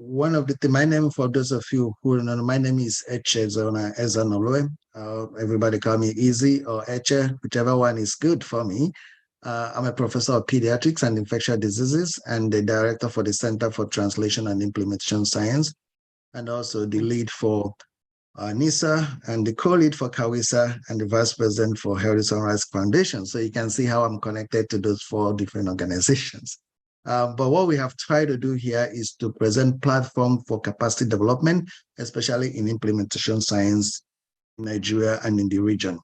one of the my name, for those of you who know, my name is Eche Ezanoloe. Everybody call me Easy or Eche, whichever one is good for me. I'm a professor of pediatrics and infectious diseases and the director for the Center for Translation and Implementation Science, and also the lead for NISA and the co-lead for CAWISA and the vice president for Heritage Sunrise Foundation. So you can see how I'm connected to those 4 different organizations. But what we have tried to do here is to present platform for capacity development, especially in implementation science in Nigeria and in the region.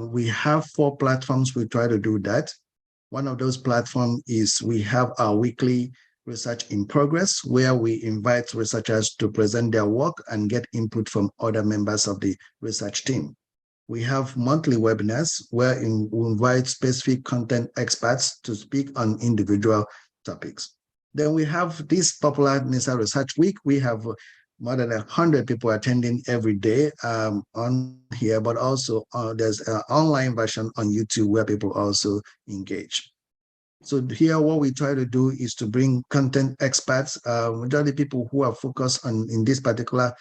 We have 4 platforms we try to do that. One of those platforms is we have our weekly research in progress, where we invite researchers to present their work and get input from other members of the research team. We have monthly webinars where we invite specific content experts to speak on individual topics. Then we have this popular NISA Research Week. We have more than 100 people attending every day on here, but also there's an online version on YouTube where people also engage. So here, what we try to do is to bring content experts, majority people who are focused on, in this particular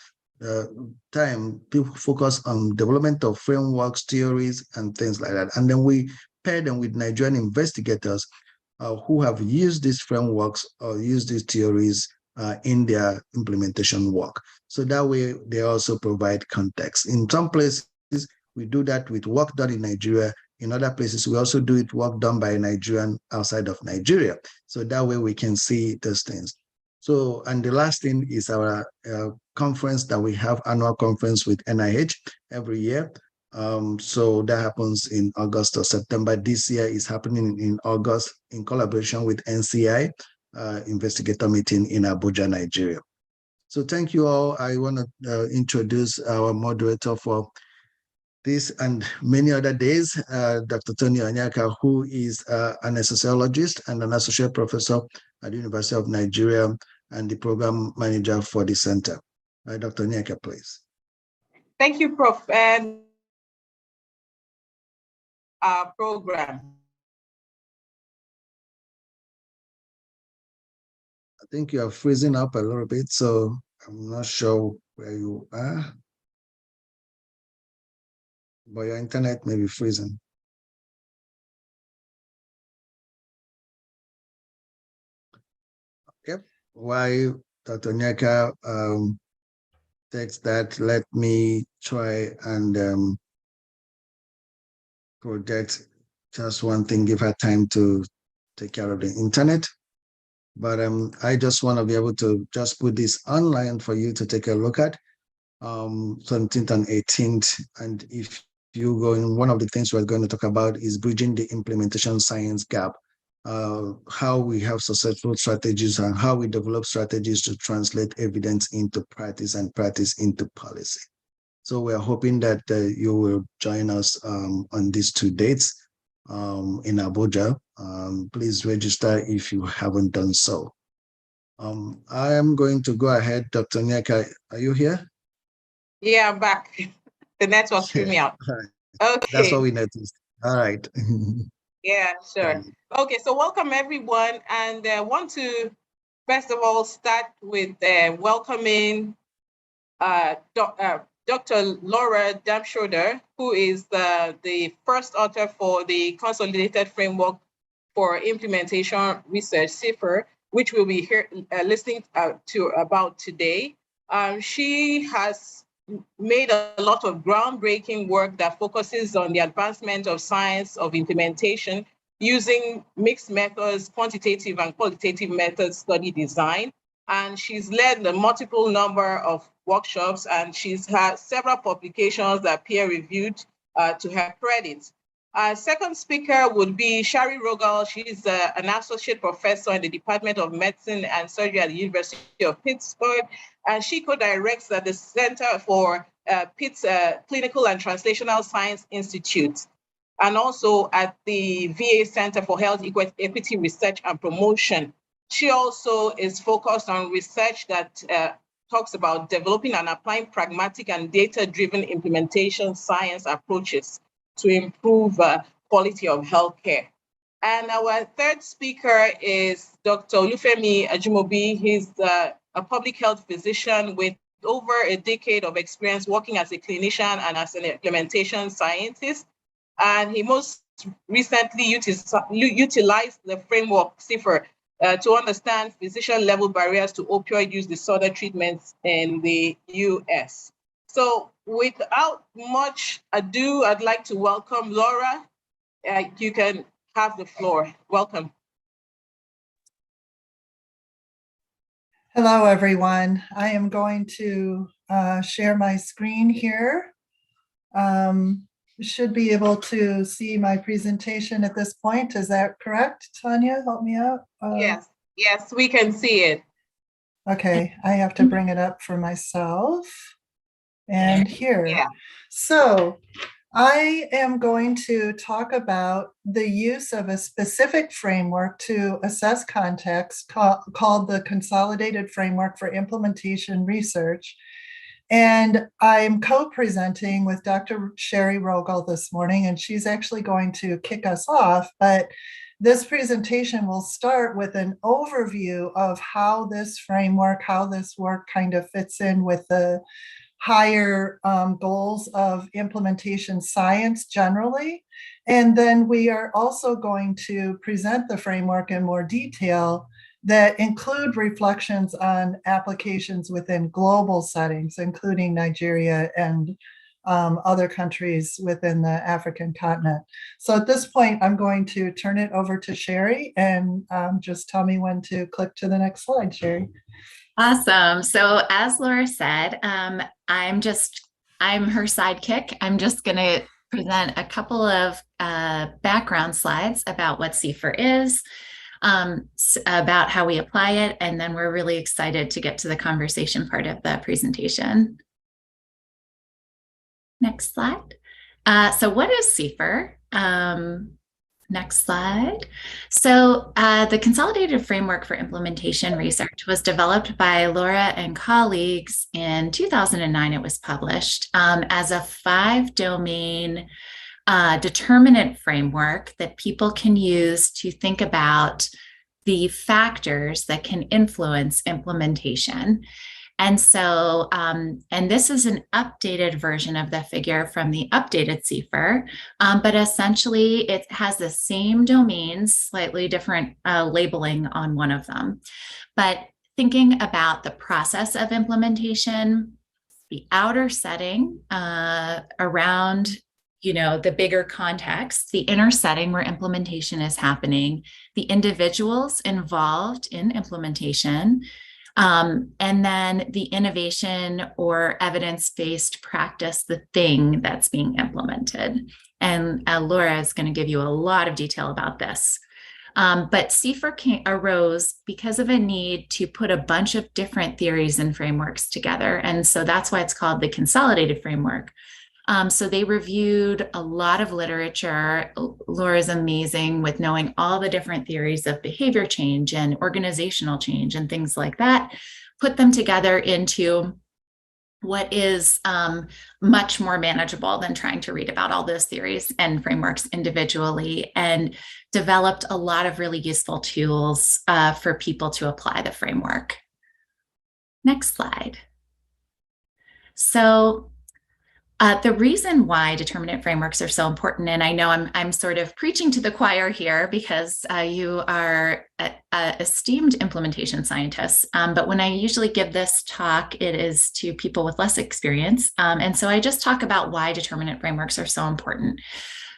time, people focus on development of frameworks, theories, and things like that. And then we pair them with Nigerian investigators who have used these frameworks or used these theories in their implementation work. So that way, they also provide context. In some places, we do that with work done in Nigeria. In other places, we also do it work done by a Nigerian outside of Nigeria. So that way we can see those things. So, and the last thing is our conference that we have, annual conference with NIH every year. So that happens in August or September. This year is happening in August in collaboration with NCI, investigator meeting in Abuja, Nigeria. So thank you all. I want to introduce our moderator for this and many other days, Dr. Tony Onyeka, who is an sociologist and an associate professor at the University of Nigeria and the program manager for the center. Dr. Onyeka, please. Thank you, Prof. And our program. I think you are freezing up a little bit, so I'm not sure where you are. But your internet may be freezing. Yep. While Dr. Onyeka takes that, let me try and project just one thing, give her time to take care of the internet. But I just want to be able to just put this online for you to take a look at 17th and 18th. And if you go in, one of the things we're going to talk about is bridging the implementation science gap, how we have successful strategies and how we develop strategies to translate evidence into practice and practice into policy. So we're hoping that you will join us on these 2 dates in Abuja. Please register if you haven't done so. I am going to go ahead. Dr. Onyeka, are you here? Yeah, I'm back. The network threw me out. Okay. That's what we noticed. All right. Yeah, sure. Okay, so welcome everyone. And I want to, first of all, start with welcoming Dr. Laura Damschroeder, who is the first author for the Consolidated Framework for Implementation Research, CIFR, which we'll be listening to about today. She has made a lot of groundbreaking work that focuses on the advancement of science of implementation using mixed methods, quantitative and qualitative methods study design. And she's led a multiple number of workshops, and she's had several publications that are peer-reviewed to her credit. Our second speaker would be Shari Rogal. She's an associate professor in the Department of Medicine and Surgery at the University of Pittsburgh, and she co-directs at the Center for Pitt's Clinical and Translational Science Institute, and also at the VA Center for Health Equity Research and Promotion. She also is focused on research that talks about developing and applying pragmatic and data-driven implementation science approaches to improve quality of healthcare. And our third speaker is Dr. Olufemi Ajimobi. He's a public health physician with over a decade of experience working as a clinician and as an implementation scientist. And he most recently utilized the framework CIFR to understand physician-level barriers to opioid use disorder treatments in the US. So without much ado, I'd like to welcome Laura. You can have the floor. Welcome. Hello, everyone. I am going to share my screen here. Should be able to see my presentation at this point. Is that correct, Tanya? Help me out. Yes, we can see it. Okay, I have to bring it up for myself. And here. Yeah. So I am going to talk about the use of a specific framework to assess context called the Consolidated Framework for Implementation Research. And I'm co-presenting with Dr. Sherry Rogel this morning, and she's actually going to kick us off. But this presentation will start with an overview of how this framework, how this work kind of fits in with the higher goals of implementation science generally. And then we are also going to present the framework in more detail that include reflections on applications within global settings, including Nigeria and other countries within the African continent. So at this point, I'm going to turn it over to Sherry and just tell me when to click to the next slide, Sherry. Awesome. So as Laura said, I'm her sidekick. I'm just going to present a couple of background slides about what CIFR is, about how we apply it, and then we're really excited to get to the conversation part of the presentation. Next slide. So what is CIFR? Next slide. So the Consolidated Framework for Implementation Research was developed by Laura and colleagues in 2009. It was published as a 5-domain determinant framework that people can use to think about the factors that can influence implementation. And so, and this is an updated version of the figure from the updated CIFR, but essentially it has the same domains, slightly different labeling on one of them. But thinking about the process of implementation, the outer setting around, the bigger context, the inner setting where implementation is happening, the individuals involved in implementation, and then the innovation or evidence-based practice, the thing that's being implemented. And Laura is going to give you a lot of detail about this. But CIFR arose because of a need to put a bunch of different theories and frameworks together. And so that's why it's called the Consolidated Framework. So they reviewed a lot of literature. Laura's amazing with knowing all the different theories of behavior change and organizational change and things like that, put them together into what is much more manageable than trying to read about all those theories and frameworks individually, and developed a lot of really useful tools for people to apply the framework. Next slide. So the reason why determinant frameworks are so important, and I know I'm sort of preaching to the choir here because you are esteemed implementation scientists, but when I usually give this talk, it is to people with less experience. And so I just talk about why determinant frameworks are so important.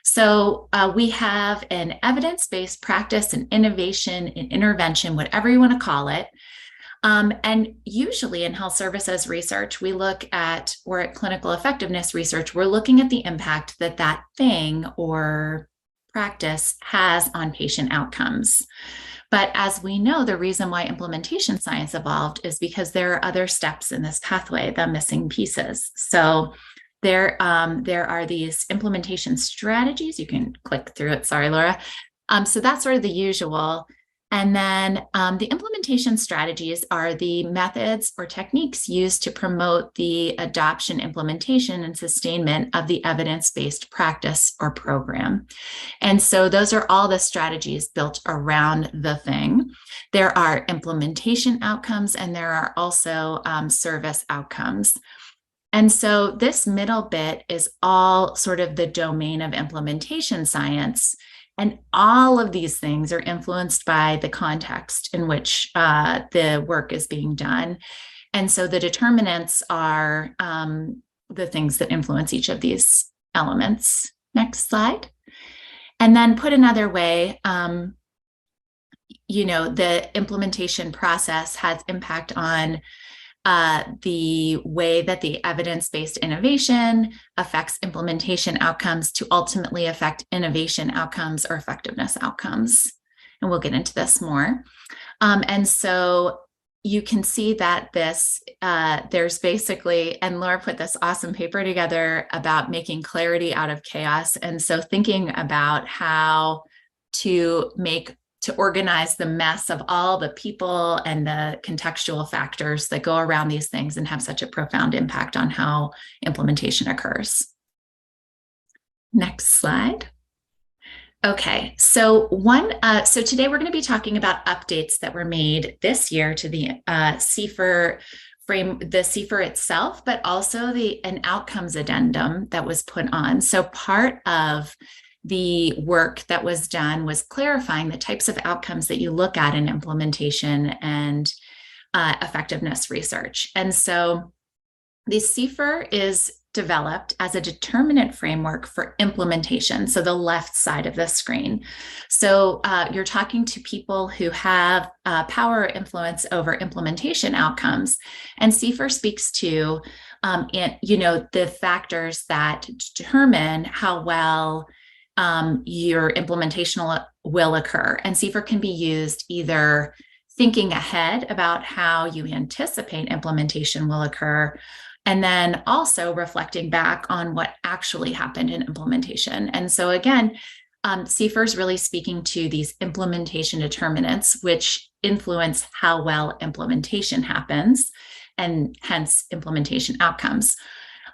So we have an evidence-based practice and innovation and intervention, whatever you want to call it. And usually in health services research, we look at, or at clinical effectiveness research, we're looking at the impact that that thing or practice has on patient outcomes. But as we know, the reason why implementation science evolved is because there are other steps in this pathway, the missing pieces. So there are these implementation strategies. You can click through it. Sorry, Laura. So that's sort of the usual. And then the implementation strategies are the methods or techniques used to promote the adoption, implementation, and sustainment of the evidence-based practice or program. And so those are all the strategies built around the thing. There are implementation outcomes, and there are also service outcomes. And so this middle bit is all sort of the domain of implementation science. And all of these things are influenced by the context in which the work is being done. And so the determinants are the things that influence each of these elements. Next slide. And then put another way, the implementation process has impact on the way that the evidence-based innovation affects implementation outcomes to ultimately affect innovation outcomes or effectiveness outcomes. And we'll get into this more. And so you can see that there's basically, and Laura put this awesome paper together about making clarity out of chaos. And so thinking about how to organize the mess of all the people and the contextual factors that go around these things and have such a profound impact on how implementation occurs. Next slide. Okay, so today we're going to be talking about updates that were made this year to the CFR itself, but also an outcomes addendum that was put on. So part of the work that was done was clarifying the types of outcomes that you look at in implementation and effectiveness research. And so the CFR is developed as a determinant framework for implementation. So the left side of the screen. So you're talking to people who have power or influence over implementation outcomes. And CFR speaks to the factors that determine how well your implementation will occur. And CFR can be used either thinking ahead about how you anticipate implementation will occur, and then also reflecting back on what actually happened in implementation. And so again, CFR is really speaking to these implementation determinants, which influence how well implementation happens, and hence implementation outcomes.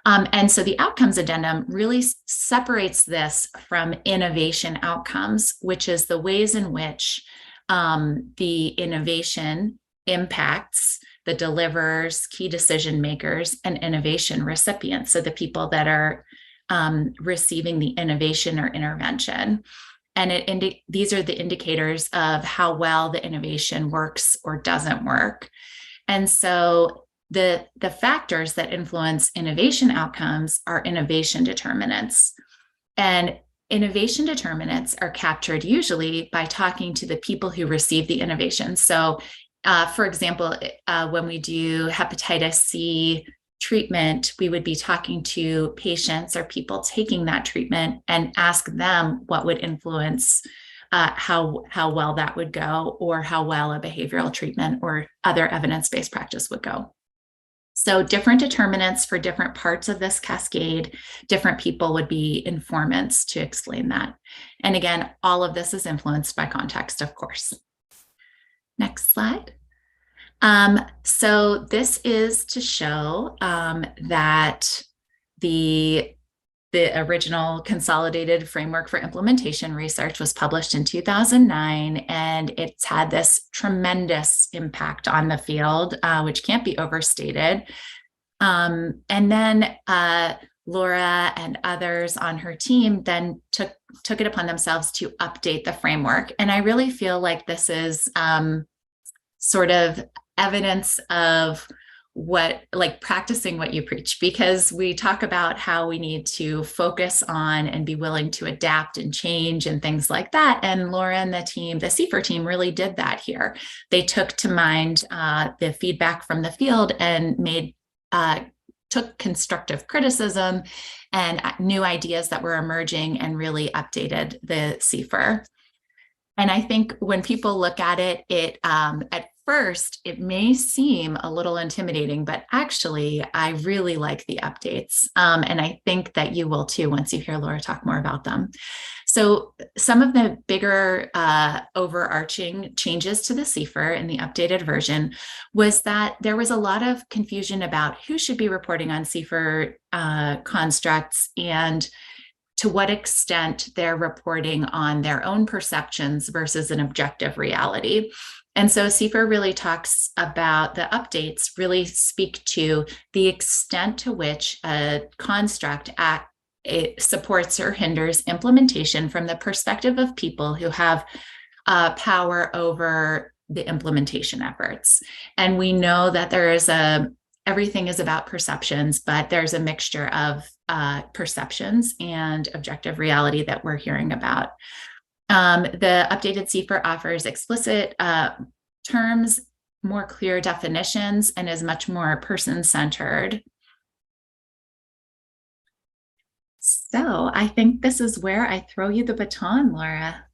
And so the outcomes addendum really separates this from innovation outcomes, which is the ways in which the innovation impacts the deliverers, key decision makers, and innovation recipients. So the people that are receiving the innovation or intervention. And these are the indicators of how well the innovation works or doesn't work. And so the factors that influence innovation outcomes are innovation determinants. And innovation determinants are captured usually by talking to the people who receive the innovation. So, for example, when we do hepatitis C treatment, we would be talking to patients or people taking that treatment and ask them what would influence how well that would go, or how well a behavioral treatment or other evidence-based practice would go. So different determinants for different parts of this cascade, different people would be informants to explain that. And again, all of this is influenced by context, of course. Next slide. So this is to show that the original consolidated framework for implementation research was published in 2009, and it's had this tremendous impact on the field, which can't be overstated. And then Laura and others on her team then took it upon themselves to update the framework. And I really feel like this is sort of evidence of practicing what you preach, because we talk about how we need to focus on and be willing to adapt and change and things like that. And Laura and the team, the CFR team, really did that here. They took to mind the feedback from the field and took constructive criticism and new ideas that were emerging and really updated the CFR. And I think when people look at it, at first, it may seem a little intimidating, but actually, I really like the updates. And I think that you will too once you hear Laura talk more about them. So some of the bigger overarching changes to the CFR in the updated version was that there was a lot of confusion about who should be reporting on CFR constructs and to what extent they're reporting on their own perceptions versus an objective reality. And so CFR really talks about the updates really speak to the extent to which a construct it supports or hinders implementation from the perspective of people who have power over the implementation efforts. And we know that everything is about perceptions, but there's a mixture of perceptions and objective reality that we're hearing about. The updated CFR offers explicit terms, more clear definitions, and is much more person-centered. So I think this is where I throw you the baton, Laura.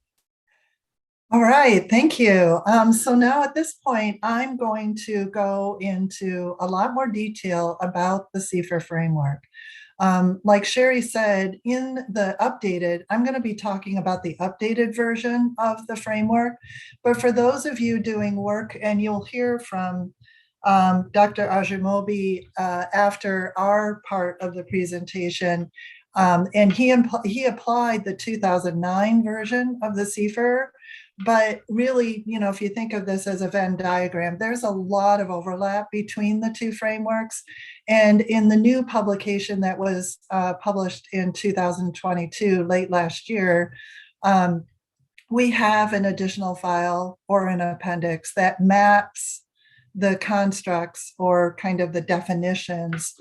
All right, thank you. So now at this point, I'm going to go into a lot more detail about the CFR framework. Like Sherry said, in the updated, I'm going to be talking about the updated version of the framework. But for those of you doing work, and you'll hear from Dr. Ajamobi after our part of the presentation, and he applied the 2009 version of the CFR. But really, if you think of this as a Venn diagram, there's a lot of overlap between the two frameworks. And in the new publication that was published in 2022, late last year, we have an additional file or an appendix that maps the constructs or kind of the definitions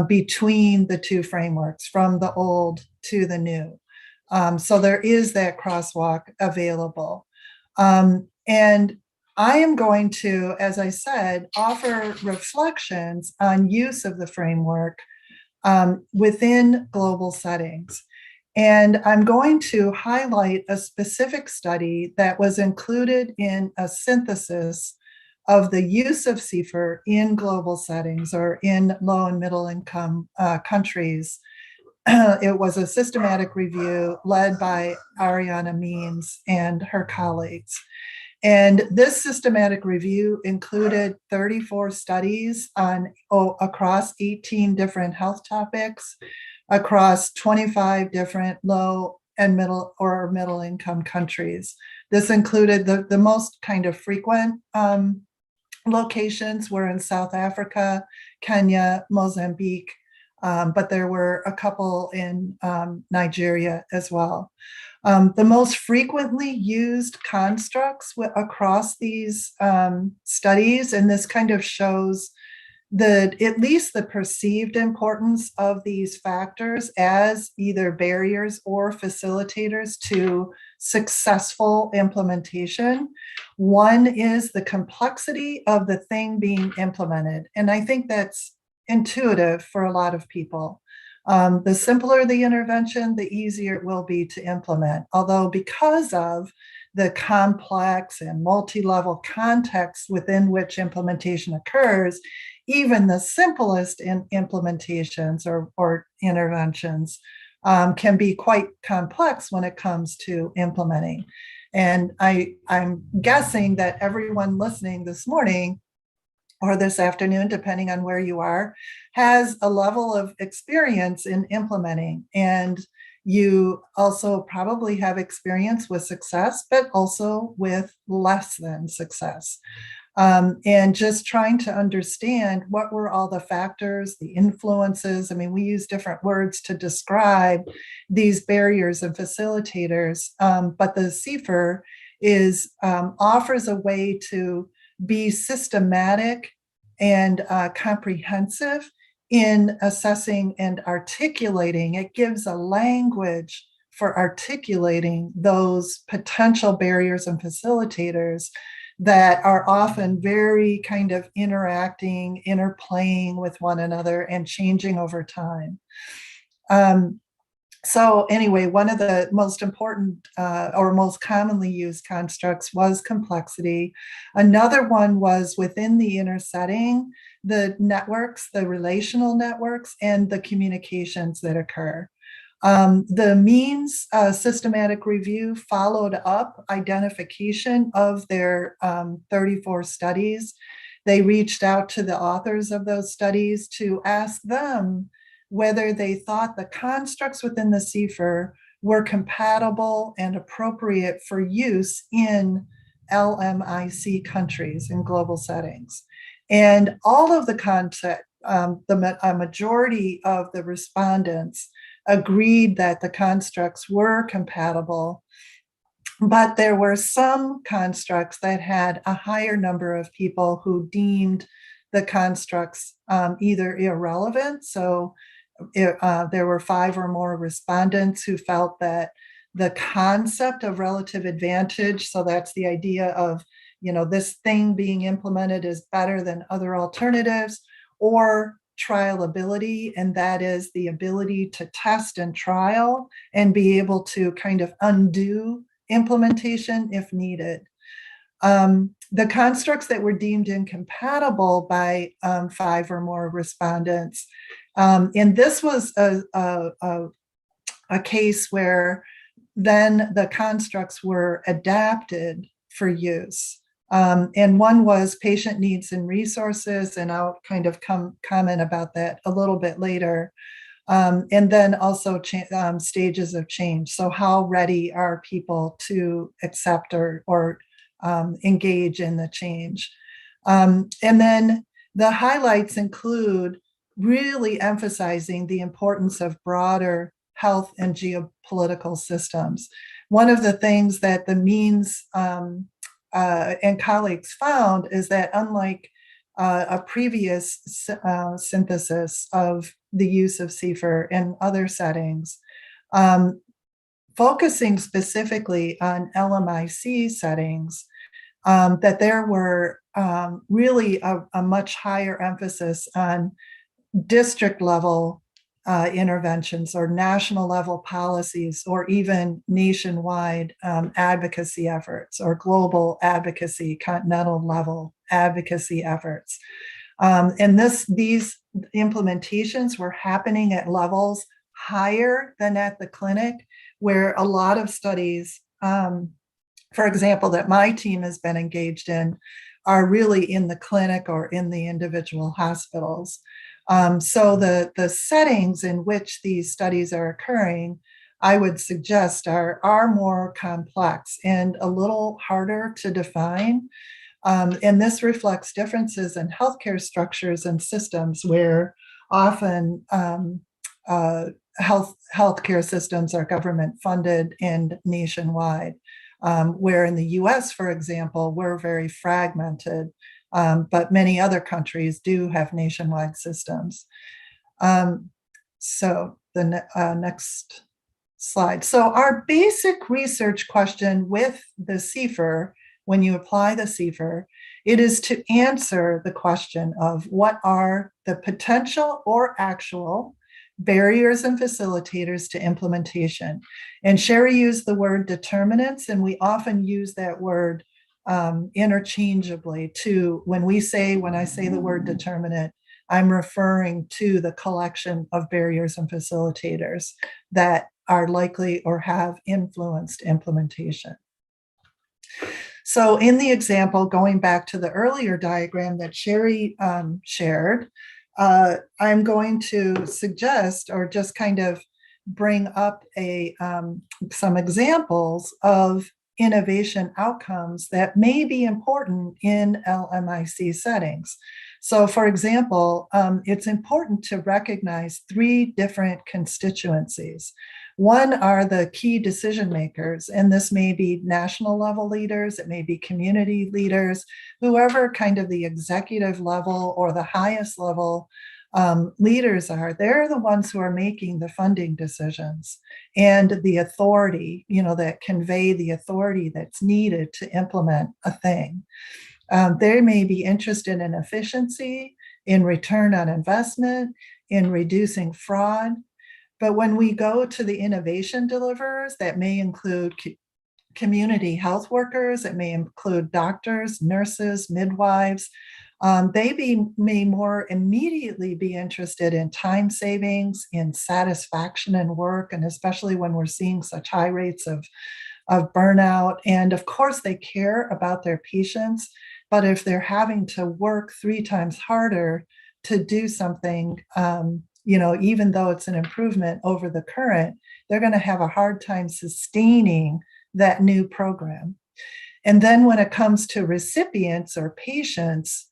between the two frameworks, from the old to the new. So there is that crosswalk available. And I am going to, as I said, offer reflections on use of the framework within global settings. And I'm going to highlight a specific study that was included in a synthesis of the use of CFR in global settings or in low and middle income countries. It was a systematic review led by Ariana Means and her colleagues. And this systematic review included 34 studies across 18 different health topics, across 25 different low and middle or middle income countries. This included the most kind of frequent locations were in South Africa, Kenya, Mozambique, but there were a couple in Nigeria as well. The most frequently used constructs across these studies, and this kind of shows at least the perceived importance of these factors as either barriers or facilitators to successful implementation. One is the complexity of the thing being implemented. And I think that's intuitive for a lot of people. The simpler the intervention, the easier it will be to implement. Although because of the complex and multi-level context within which implementation occurs, even the simplest implementations or interventions can be quite complex when it comes to implementing. And I'm guessing that everyone listening this morning or this afternoon, depending on where you are, has a level of experience in implementing. And you also probably have experience with success, but also with less than success. And just trying to understand what were all the factors, the influences. I mean, we use different words to describe these barriers and facilitators, but the CFR offers a way to be systematic and comprehensive in assessing and articulating. It gives a language for articulating those potential barriers and facilitators that are often very kind of interacting, interplaying with one another and changing over time. So anyway, one of the most important or most commonly used constructs was complexity. Another one was within the inner setting, the networks, the relational networks, and the communications that occur. The means systematic review followed up identification of their 34 studies. They reached out to the authors of those studies to ask them whether they thought the constructs within the CFR were compatible and appropriate for use in LMIC countries in global settings. And all of the concept, a majority of the respondents agreed that the constructs were compatible, but there were some constructs that had a higher number of people who deemed the constructs either irrelevant. So there were 5 or more respondents who felt that the concept of relative advantage, so that's the idea of, this thing being implemented is better than other alternatives, or trialability, and that is the ability to test and trial and be able to kind of undo implementation if needed. The constructs that were deemed incompatible by 5 or more respondents, and this was a case where then the constructs were adapted for use. And one was patient needs and resources, and I'll kind of comment about that a little bit later. And then also stages of change. So how ready are people to accept or engage in the change? And then the highlights include really emphasizing the importance of broader health and geopolitical systems. One of the things that the means and colleagues found is that unlike a previous synthesis of the use of CFR in other settings, focusing specifically on LMIC settings, that there were really a much higher emphasis on district level interventions or national level policies, or even nationwide advocacy efforts, or global advocacy, continental level advocacy efforts. And these implementations were happening at levels higher than at the clinic, where a lot of studies, for example, that my team has been engaged in, are really in the clinic or in the individual hospitals. So the settings in which these studies are occurring, I would suggest are more complex and a little harder to define. And this reflects differences in healthcare structures and systems, where often healthcare systems are government funded and nationwide. Where in the US, for example, we're very fragmented. But many other countries do have nationwide systems. So the next slide. So our basic research question with the CFR, when you apply the CFR, it is to answer the question of what are the potential or actual barriers and facilitators to implementation. And Sherry used the word determinants, and we often use that word interchangeably to when I say the word determinant, I'm referring to the collection of barriers and facilitators that are likely or have influenced implementation. So in the example, going back to the earlier diagram that Sherry shared, I'm going to suggest or just kind of bring up some examples of innovation outcomes that may be important in LMIC settings. So for example, it's important to recognize 3 different constituencies. One are the key decision makers, and this may be national level leaders, it may be community leaders, whoever kind of the executive level or the highest level leaders are. They're the ones who are making the funding decisions and the authority, that convey the authority that's needed to implement a thing. They may be interested in efficiency, in return on investment, in reducing fraud. But when we go to the innovation deliverers, that may include community health workers, it may include doctors, nurses, midwives. May more immediately be interested in time savings, in satisfaction in work, and especially when we're seeing such high rates of burnout. And of course, they care about their patients, but if they're having to work 3 times harder to do something, even though it's an improvement over the current, they're going to have a hard time sustaining that new program. And then when it comes to recipients or patients,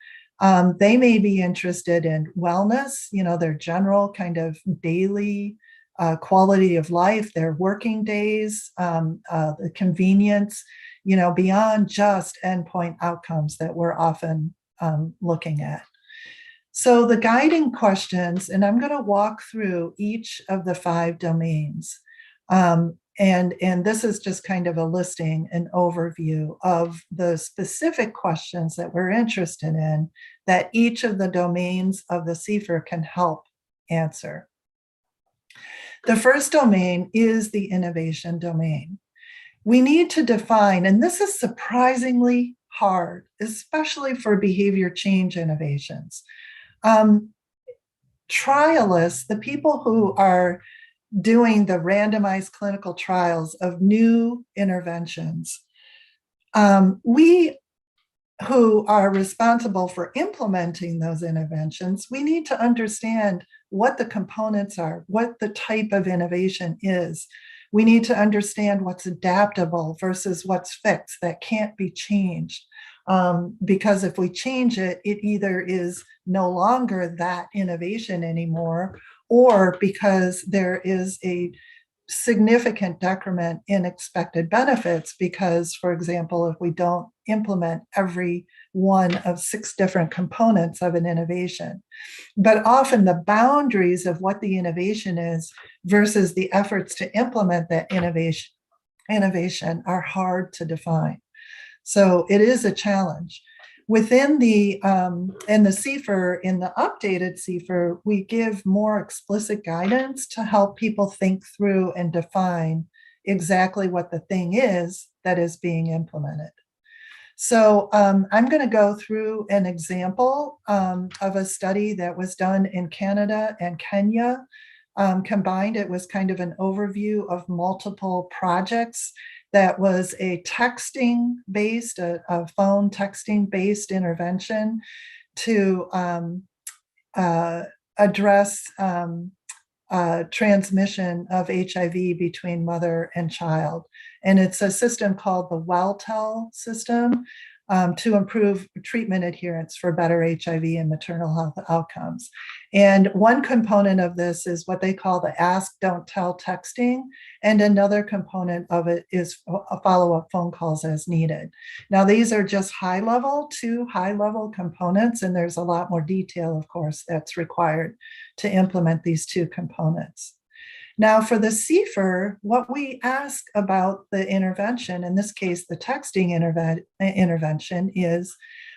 they may be interested in wellness, their general kind of daily quality of life, their working days, the convenience, beyond just endpoint outcomes that we're often looking at. So the guiding questions, and I'm going to walk through each of the 5 domains. And this is just kind of a listing, an overview of the specific questions that we're interested in that each of the domains of the CFR can help answer. The first domain is the innovation domain. We need to define, and this is surprisingly hard, especially for behavior change innovations. Trialists, the people who are doing the randomized clinical trials of new interventions, we who are responsible for implementing those interventions, we need to understand what the components are, what the type of innovation is. We need to understand what's adaptable versus what's fixed, that can't be changed. Because if we change it, it either is no longer that innovation anymore, or because there is a significant decrement in expected benefits because, for example, if we don't implement every one of 6 different components of an innovation. But often the boundaries of what the innovation is versus the efforts to implement that innovation are hard to define. So it is a challenge. Within the CFR, in the updated CFR, we give more explicit guidance to help people think through and define exactly what the thing is that is being implemented. So I'm going to go through an example of a study that was done in Canada and Kenya. Combined, it was kind of an overview of multiple projects that was a texting-based, a phone texting-based intervention to address transmission of HIV between mother and child. And it's a system called the WellTel system to improve treatment adherence for better HIV and maternal health outcomes. And one component of this is what they call the ask, don't tell texting. And another component of it is a follow-up phone calls as needed. Now, these are just two high-level components, and there's a lot more detail, of course, that's required to implement these 2 components. Now, for the CFR, what we ask about the intervention, in this case, the texting intervention, is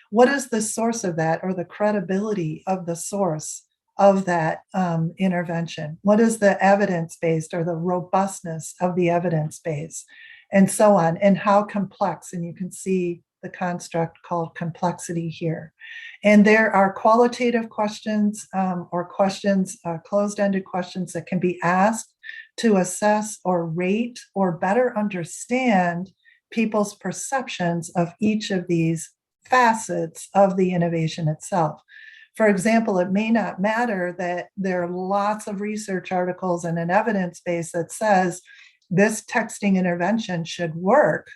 what is the source of that, or the credibility of the source of that intervention? What is the evidence-based or the robustness of the evidence base, and so on, and how complex? And you can see the construct called complexity here. And there are qualitative questions or questions, closed-ended questions that can be asked to assess or rate or better understand people's perceptions of each of these facets of the innovation itself. For example, it may not matter that there are lots of research articles and an evidence base that says this texting intervention should work.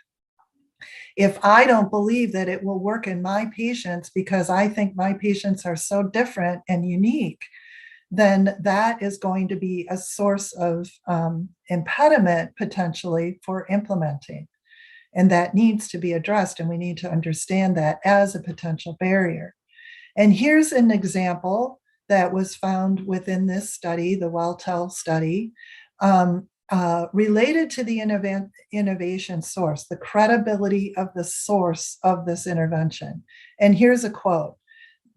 If I don't believe that it will work in my patients because I think my patients are so different and unique, then that is going to be a source of impediment potentially for implementing. And that needs to be addressed, and we need to understand that as a potential barrier. And here's an example that was found within this study, the WellTel study, related to the innovation source, the credibility of the source of this intervention. And here's a quote: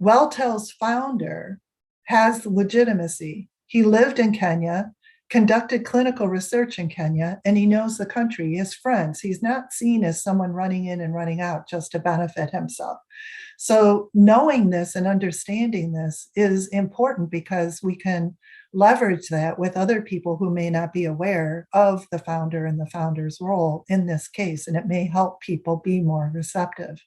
WellTel's founder has legitimacy. He lived in Kenya, conducted clinical research in Kenya, and he knows the country. He has friends. He's not seen as someone running in and running out just to benefit himself. So knowing this and understanding this is important because we can leverage that with other people who may not be aware of the founder and the founder's role in this case, and it may help people be more receptive.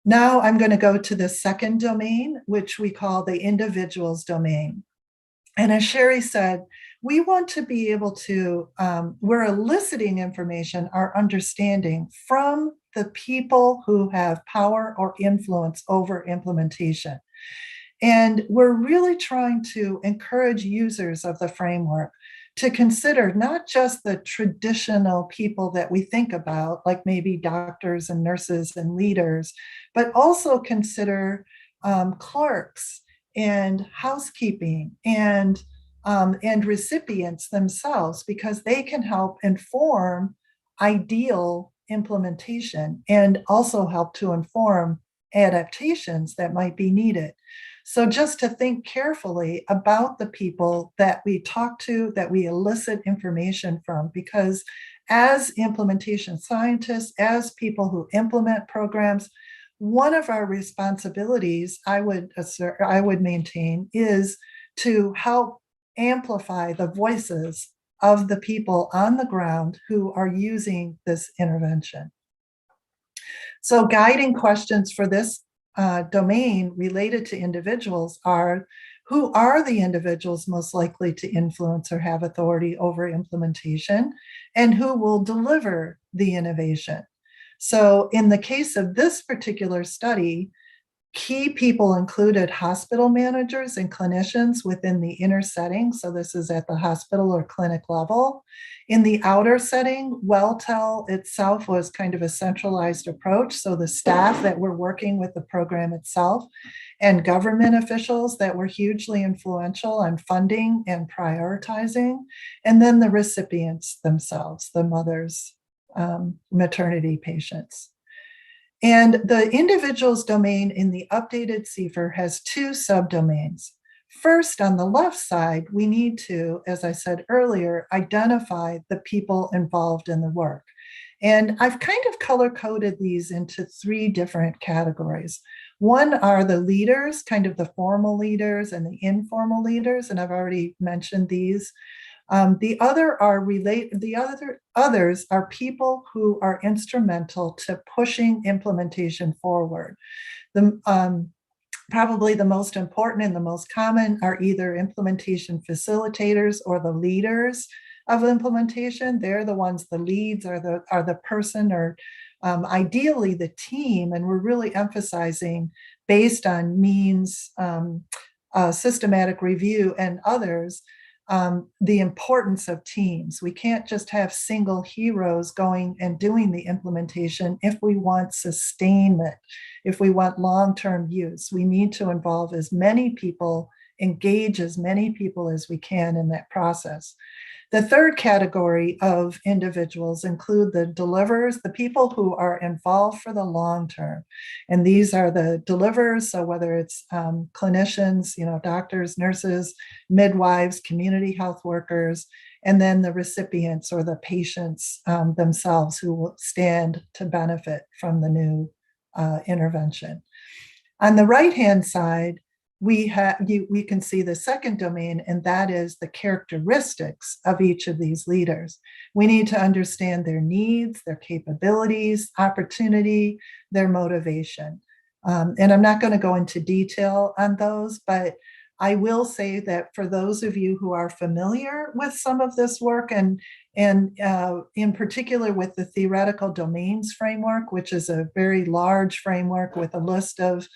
Now I'm going to go to the second domain, which we call the individual's domain. And as Sherry said, we want to be able to, we're eliciting information, our understanding from the people who have power or influence over implementation. And we're really trying to encourage users of the framework to consider not just the traditional people that we think about, like maybe doctors and nurses and leaders, but also consider clerks and housekeeping and recipients themselves, because they can help inform ideal implementation and also help to inform adaptations that might be needed. So just to think carefully about the people that we talk to, that we elicit information from, because as implementation scientists, as people who implement programs, one of our responsibilities, I would maintain, is to help amplify the voices of the people on the ground who are using this intervention. So guiding questions for this domain related to individuals are: who are the individuals most likely to influence or have authority over implementation, and who will deliver the innovation? So in the case of this particular study, key people included hospital managers and clinicians within the inner setting. So this is at the hospital or clinic level. In the outer setting, WellTel itself was kind of a centralized approach. So the staff that were working with the program itself, and government officials that were hugely influential on funding and prioritizing, and then the recipients themselves, the mothers, maternity patients. And the individual's domain in the updated CFR has two subdomains. First, on the left side, we need to, as I said earlier, identify the people involved in the work. And I've kind of color-coded these into three different categories. One are the leaders, kind of the formal leaders and the informal leaders, and I've already mentioned these. The others are people who are instrumental to pushing implementation forward. Probably the most important and the most common are either implementation facilitators or the leaders of implementation. They're the ones, the leads are the person, or ideally the team, and we're really emphasizing, based on means, systematic review and others, the importance of teams. We can't just have single heroes going and doing the implementation. If we want sustainment, if we want long-term use, we need to involve as many people, engage as many people as we can in that process. The third category of individuals include the deliverers, the people who are involved for the long term. And these are the deliverers, so whether it's clinicians, doctors, nurses, midwives, community health workers, and then the recipients or the patients themselves who will stand to benefit from the new intervention. On the right-hand side, we can see the second domain, and that is the characteristics of each of these leaders. We need to understand their needs, their capabilities, opportunity, their motivation. And I'm not going to go into detail on those, but I will say that for those of you who are familiar with some of this work, and in particular with the theoretical domains framework, which is a very large framework with a list of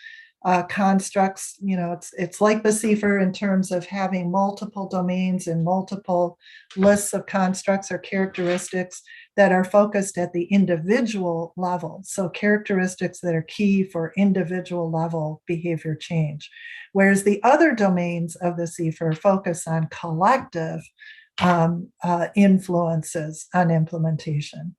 constructs, it's like the CFR in terms of having multiple domains and multiple lists of constructs or characteristics that are focused at the individual level. So characteristics that are key for individual level behavior change. Whereas the other domains of the CFR focus on collective influences on implementation.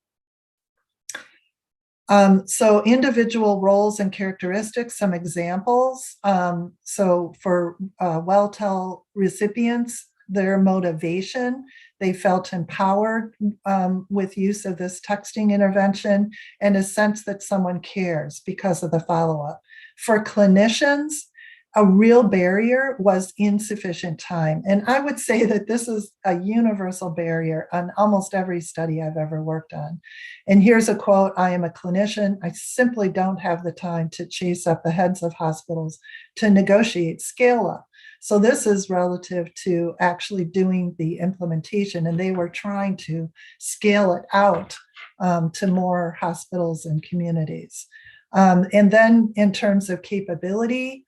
So individual roles and characteristics, some examples. So for WellTel recipients, their motivation. They felt empowered with use of this texting intervention and a sense that someone cares because of the follow-up. For clinicians, a real barrier was insufficient time. And I would say that this is a universal barrier on almost every study I've ever worked on. And here's a quote: "I am a clinician. I simply don't have the time to chase up the heads of hospitals to negotiate scale up." So this is relative to actually doing the implementation, and they were trying to scale it out to more hospitals and communities. And then in terms of capability,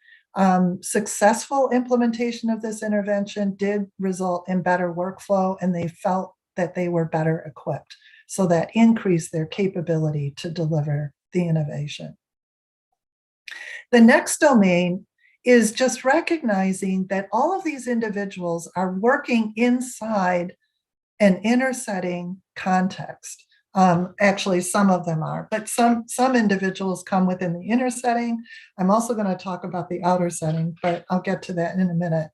successful implementation of this intervention did result in better workflow, and they felt that they were better equipped. So that increased their capability to deliver the innovation. The next domain is just recognizing that all of these individuals are working inside an inner setting context. Actually, some of them are, but some individuals come within the inner setting. I'm also going to talk about the outer setting, but I'll get to that in a minute.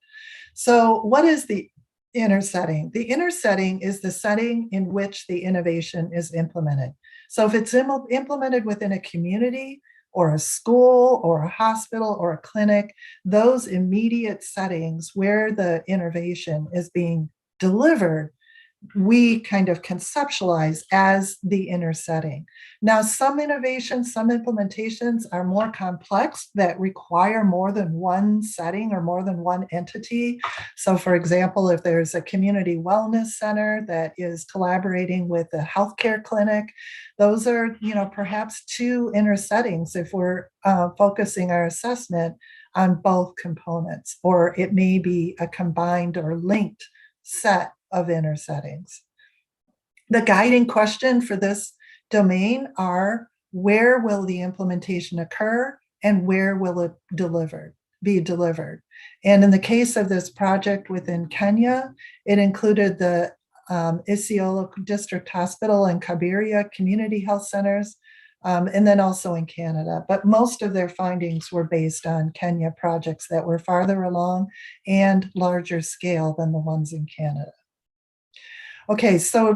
So what is the inner setting? The inner setting is the setting in which the innovation is implemented. So if it's implemented within a community or a school or a hospital or a clinic, those immediate settings where the innovation is being delivered, we kind of conceptualize as the inner setting. Now, some innovations, some implementations are more complex that require more than one setting or more than one entity. So for example, if there's a community wellness center that is collaborating with a healthcare clinic, those are, perhaps two inner settings if we're focusing our assessment on both components, or it may be a combined or linked set of inner settings. The guiding question for this domain are: where will the implementation occur and where will it be delivered? And in the case of this project within Kenya, it included the Isiolo District Hospital and Kabiria Community Health Centers, and then also in Canada. But most of their findings were based on Kenya projects that were farther along and larger scale than the ones in Canada. Okay, so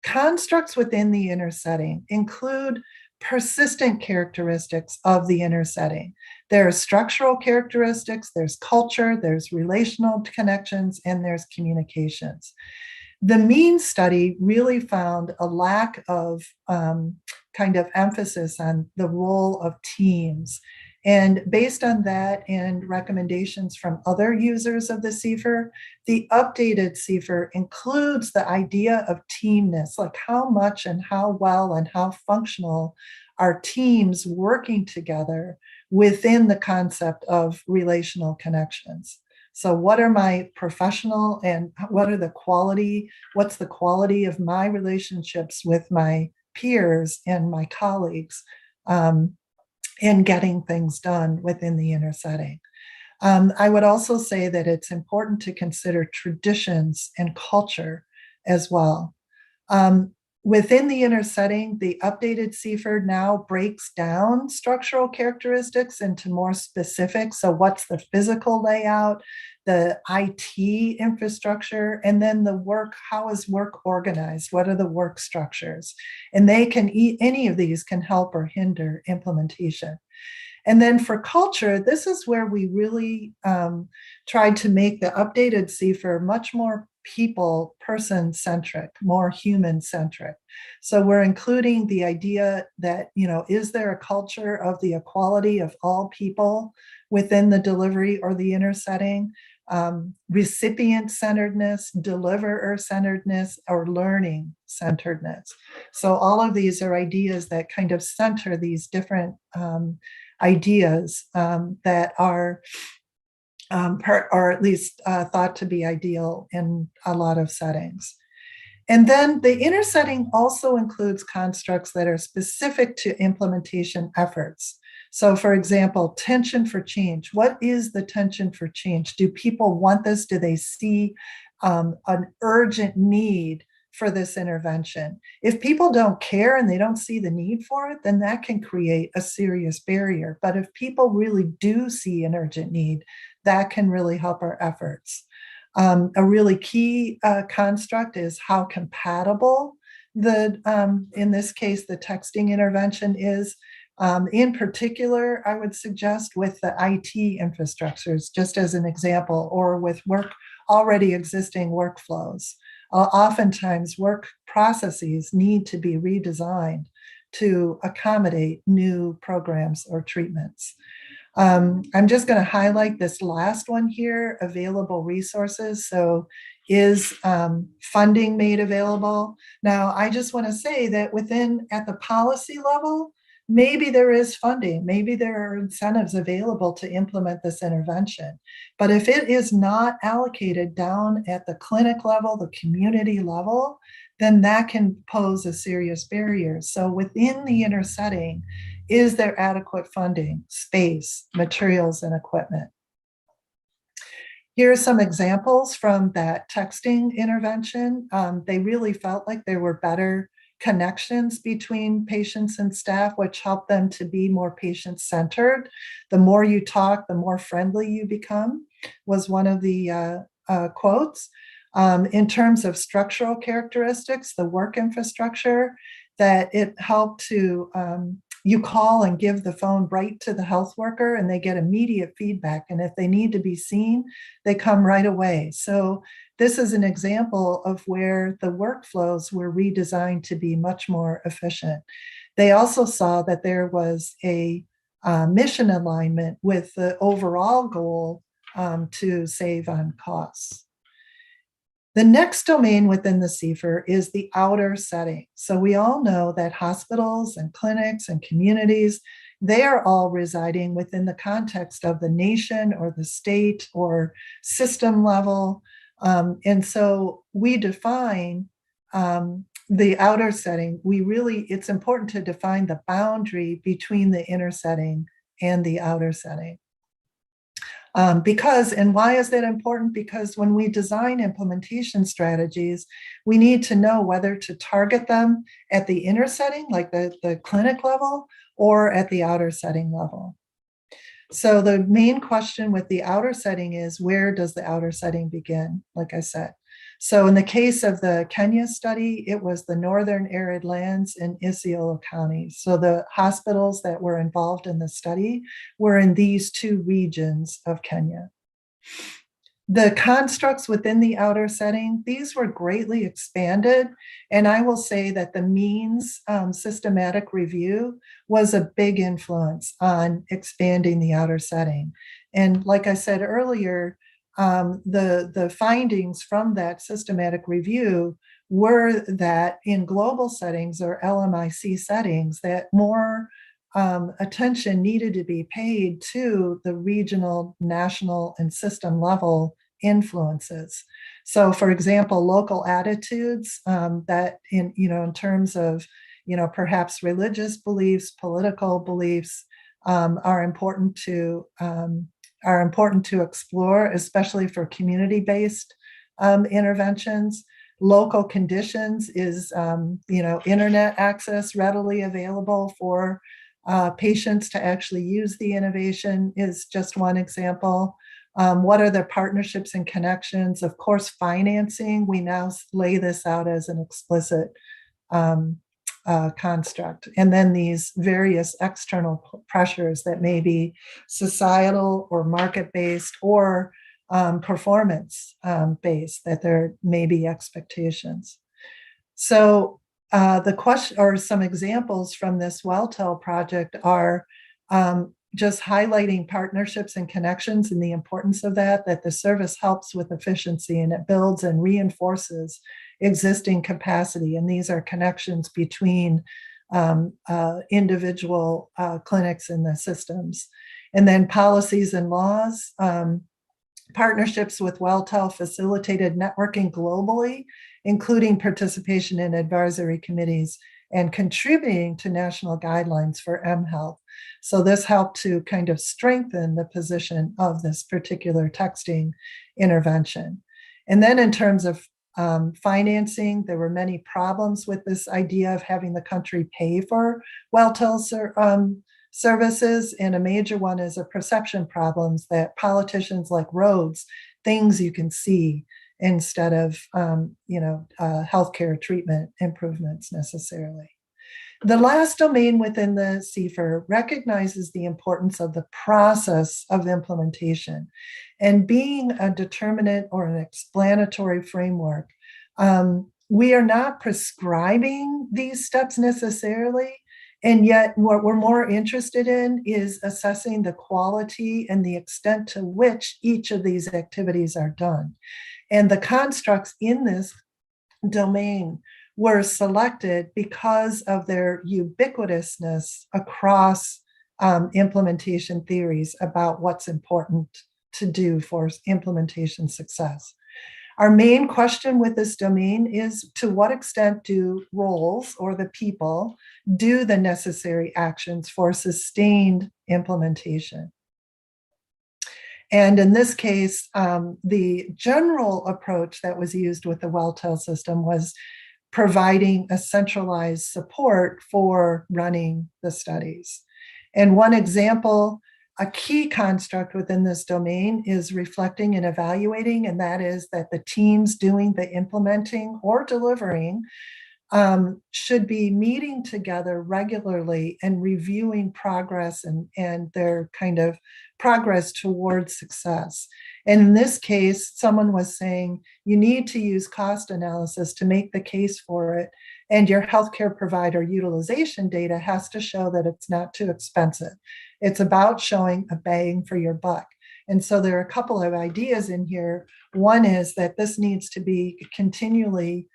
constructs within the inner setting include persistent characteristics of the inner setting. There are structural characteristics, there's culture, there's relational connections, and there's communications. The mean study really found a lack of kind of emphasis on the role of teams. And based on that and recommendations from other users of the CFIR, the updated CFIR includes the idea of teamness, like how much and how well and how functional are teams working together within the concept of relational connections. So what are my professional and what's the quality of my relationships with my peers and my colleagues in getting things done within the inner setting. I would also say that it's important to consider traditions and culture as well. Within the inner setting, the updated CFIR now breaks down structural characteristics into more specific. So what's the physical layout, the IT infrastructure, and then the work, how is work organized? What are the work structures? And any of these can help or hinder implementation. And then for culture, this is where we really tried to make the updated CFIR much more person-centric, more human-centric. So we're including the idea that, is there a culture of the equality of all people within the delivery or the inner setting? Recipient-centeredness, deliverer-centeredness, or learning-centeredness. So all of these are ideas that kind of center these different ideas that are or at least thought to be ideal in a lot of settings. And then the inner setting also includes constructs that are specific to implementation efforts. So for example, tension for change. What is the tension for change? Do people want this? Do they see an urgent need for this intervention? If people don't care and they don't see the need for it, then that can create a serious barrier. But if people really do see an urgent need, that can really help our efforts. A really key construct is how compatible in this case, the texting intervention is. In particular, I would suggest with the IT infrastructures, just as an example, or with already existing workflows. Oftentimes, work processes need to be redesigned to accommodate new programs or treatments. I'm just going to highlight this last one here, available resources. So is funding made available? Now, I just want to say that at the policy level, maybe there is funding, maybe there are incentives available to implement this intervention. But if it is not allocated down at the clinic level, the community level, then that can pose a serious barrier. So within the inner setting, is there adequate funding, space, materials, and equipment? Here are some examples from that texting intervention. They really felt like there were better connections between patients and staff, which helped them to be more patient-centered. The more you talk, the more friendly you become, was one of the quotes. In terms of structural characteristics, the work infrastructure, that it helped to you call and give the phone right to the health worker and they get immediate feedback. And if they need to be seen, they come right away. So this is an example of where the workflows were redesigned to be much more efficient. They also saw that there was a mission alignment with the overall goal to save on costs. The next domain within the CFR is the outer setting. So we all know that hospitals and clinics and communities, they are all residing within the context of the nation or the state or system level. And so we define the outer setting. It's important to define the boundary between the inner setting and the outer setting. And why is that important? Because when we design implementation strategies, we need to know whether to target them at the inner setting, like the clinic level, or at the outer setting level. So the main question with the outer setting is, where does the outer setting begin? Like I said. So in the case of the Kenya study, it was the northern arid lands in Isiolo County. So the hospitals that were involved in the study were in these two regions of Kenya. The constructs within the outer setting, these were greatly expanded. And I will say that the means systematic review was a big influence on expanding the outer setting. And like I said earlier, the findings from that systematic review were that in global settings or LMIC settings, that more attention needed to be paid to the regional, national, and system level influences. So, for example, local attitudes that in terms of perhaps religious beliefs, political beliefs are important to explore, especially for community-based interventions. Local conditions is, internet access readily available for patients to actually use the innovation is just one example. What are the partnerships and connections? Of course, financing, we now lay this out as an explicit construct. And then these various external pressures that may be societal or market-based or performance-based, that there may be expectations. So the question, or some examples from this WellTel project are just highlighting partnerships and connections and the importance of that the service helps with efficiency and it builds and reinforces existing capacity. And these are connections between individual clinics and the systems. And then policies and laws. Partnerships with WellTel facilitated networking globally, including participation in advisory committees and contributing to national guidelines for mHealth. So this helped to kind of strengthen the position of this particular texting intervention. And then in terms of financing, there were many problems with this idea of having the country pay for WellTel's services, and a major one is a perception problems that politicians like roads, things you can see instead of healthcare treatment improvements necessarily. The last domain within the CFR recognizes the importance of the process of implementation and being a determinant or an explanatory framework. We are not prescribing these steps necessarily, and yet what we're more interested in is assessing the quality and the extent to which each of these activities are done. And the constructs in this domain were selected because of their ubiquitousness across implementation theories about what's important to do for implementation success. Our main question with this domain is, to what extent do roles or the people do the necessary actions for sustained implementation? And in this case, the general approach that was used with the Welltel system was providing a centralized support for running the studies. And one example, a key construct within this domain is reflecting and evaluating, and that is that the teams doing the implementing or delivering should be meeting together regularly and reviewing progress and their kind of progress towards success. And in this case, someone was saying, you need to use cost analysis to make the case for it. And your healthcare provider utilization data has to show that it's not too expensive. It's about showing a bang for your buck. And so there are a couple of ideas in here. One is that this needs to be continually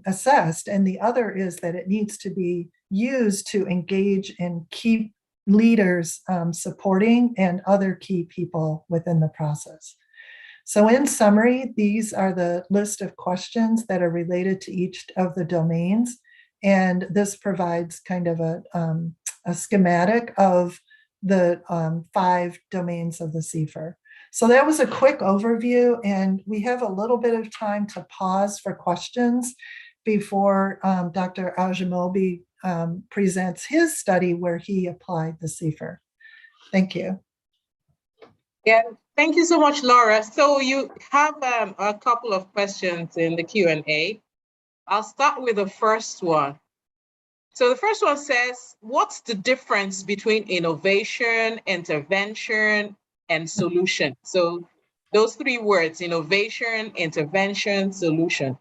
assessed, and the other is that it needs to be used to engage and keep leaders supporting and other key people within the process. So in summary, these are the list of questions that are related to each of the domains, and this provides kind of a schematic of the 5 domains of the CFR. So that was a quick overview, and we have a little bit of time to pause for questions before Dr. Ajamobi presents his study where he applied the CFR. Thank you. Yeah, thank you so much, Laura. So you have a couple of questions in the Q&A. I'll start with the first one. So the first one says, what's the difference between innovation, intervention, and solution? So those 3 words, innovation, intervention, solution.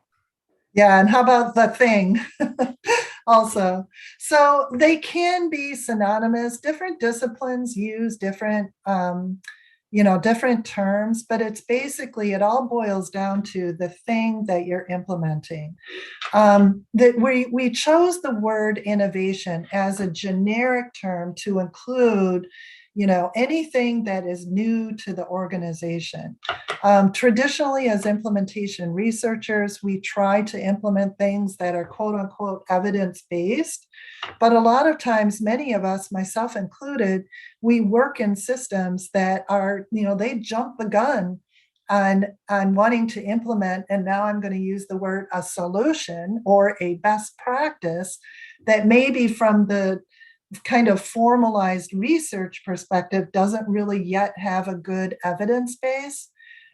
Yeah, and how about the thing also? So they can be synonymous. Different disciplines use different different terms, but it's basically, it all boils down to the thing that you're implementing. That we chose the word innovation as a generic term to include, anything that is new to the organization. Traditionally, as implementation researchers, we try to implement things that are quote unquote evidence-based, but a lot of times, many of us, myself included, we work in systems that are, they jump the gun on wanting to implement, and now I'm going to use the word a solution or a best practice that maybe from the kind of formalized research perspective doesn't really yet have a good evidence base.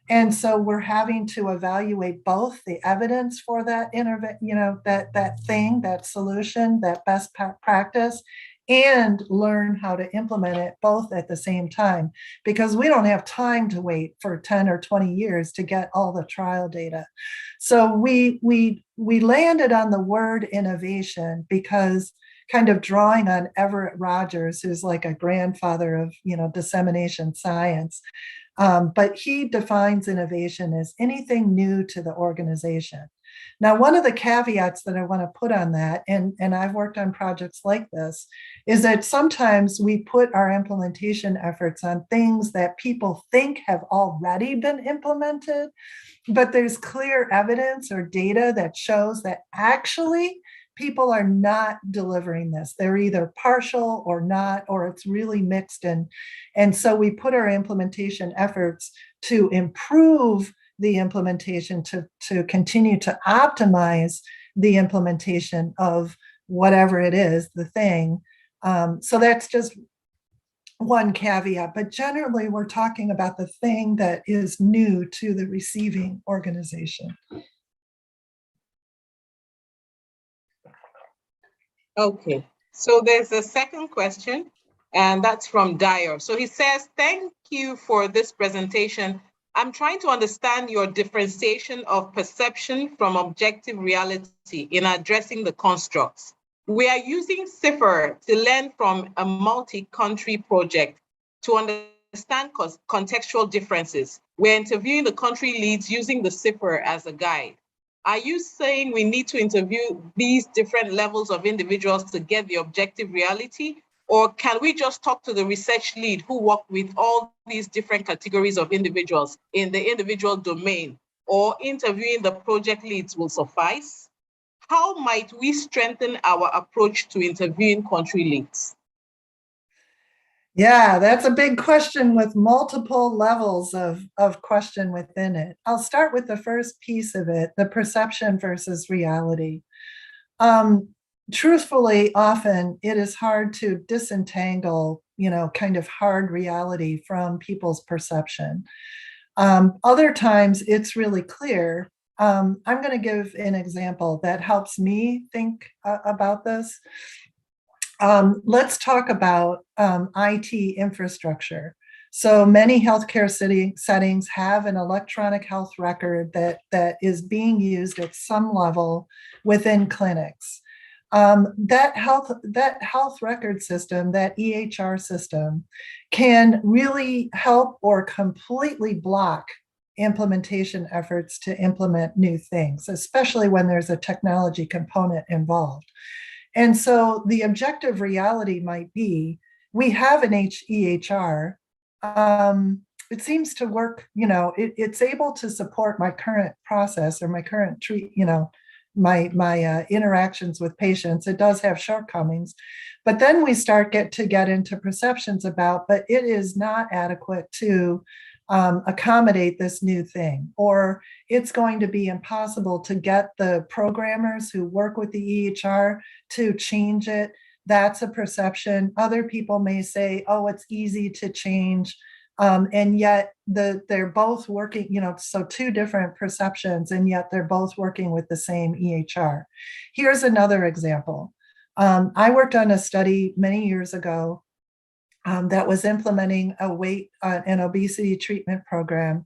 And so we're having to evaluate both the evidence for that that thing, that solution, that best practice, and learn how to implement it both at the same time, because we don't have time to wait for 10 or 20 years to get all the trial data. So we landed on the word innovation because, kind of drawing on Everett Rogers, who's like a grandfather of dissemination science. But he defines innovation as anything new to the organization. Now, one of the caveats that I want to put on that, and I've worked on projects like this, is that sometimes we put our implementation efforts on things that people think have already been implemented, but there's clear evidence or data that shows that actually people are not delivering this. They're either partial or not, or it's really mixed. And so we put our implementation efforts to improve the implementation, to continue to optimize the implementation of whatever it is, the thing, So that's just one caveat, but generally we're talking about the thing that is new to the receiving organization. Okay, so there's a second question, and that's from Dyer. So he says, thank you for this presentation. I'm trying to understand your differentiation of perception from objective reality in addressing the constructs. We are using CIFR to learn from a multi-country project to understand contextual differences. We're interviewing the country leads using the CIFR as a guide. Are you saying we need to interview these different levels of individuals to get the objective reality? Or can we just talk to the research lead who work with all these different categories of individuals in the individual domain? Or interviewing the project leads will suffice? How might we strengthen our approach to interviewing country leads? Yeah, that's a big question with multiple levels of question within it. I'll start with the first piece of it, the perception versus reality. Truthfully, often it is hard to disentangle, kind of hard reality from people's perception. Other times it's really clear. I'm going to give an example that helps me think about this. Let's talk about IT infrastructure. So many healthcare settings have an electronic health record that is being used at some level within clinics. That health record system, that EHR system, can really help or completely block implementation efforts to implement new things, especially when there's a technology component involved. And so the objective reality might be, we have an EHR. It seems to work, it's able to support my current process or my current my interactions with patients. It does have shortcomings, but then we get into perceptions about, but it is not adequate to accommodate this new thing, or it's going to be impossible to get the programmers who work with the EHR to change it. That's a perception. Other people may say, oh, it's easy to change. And yet they're both working, so two different perceptions, and yet they're both working with the same EHR. Here's another example. I worked on a study many years ago that was implementing a weight and obesity treatment program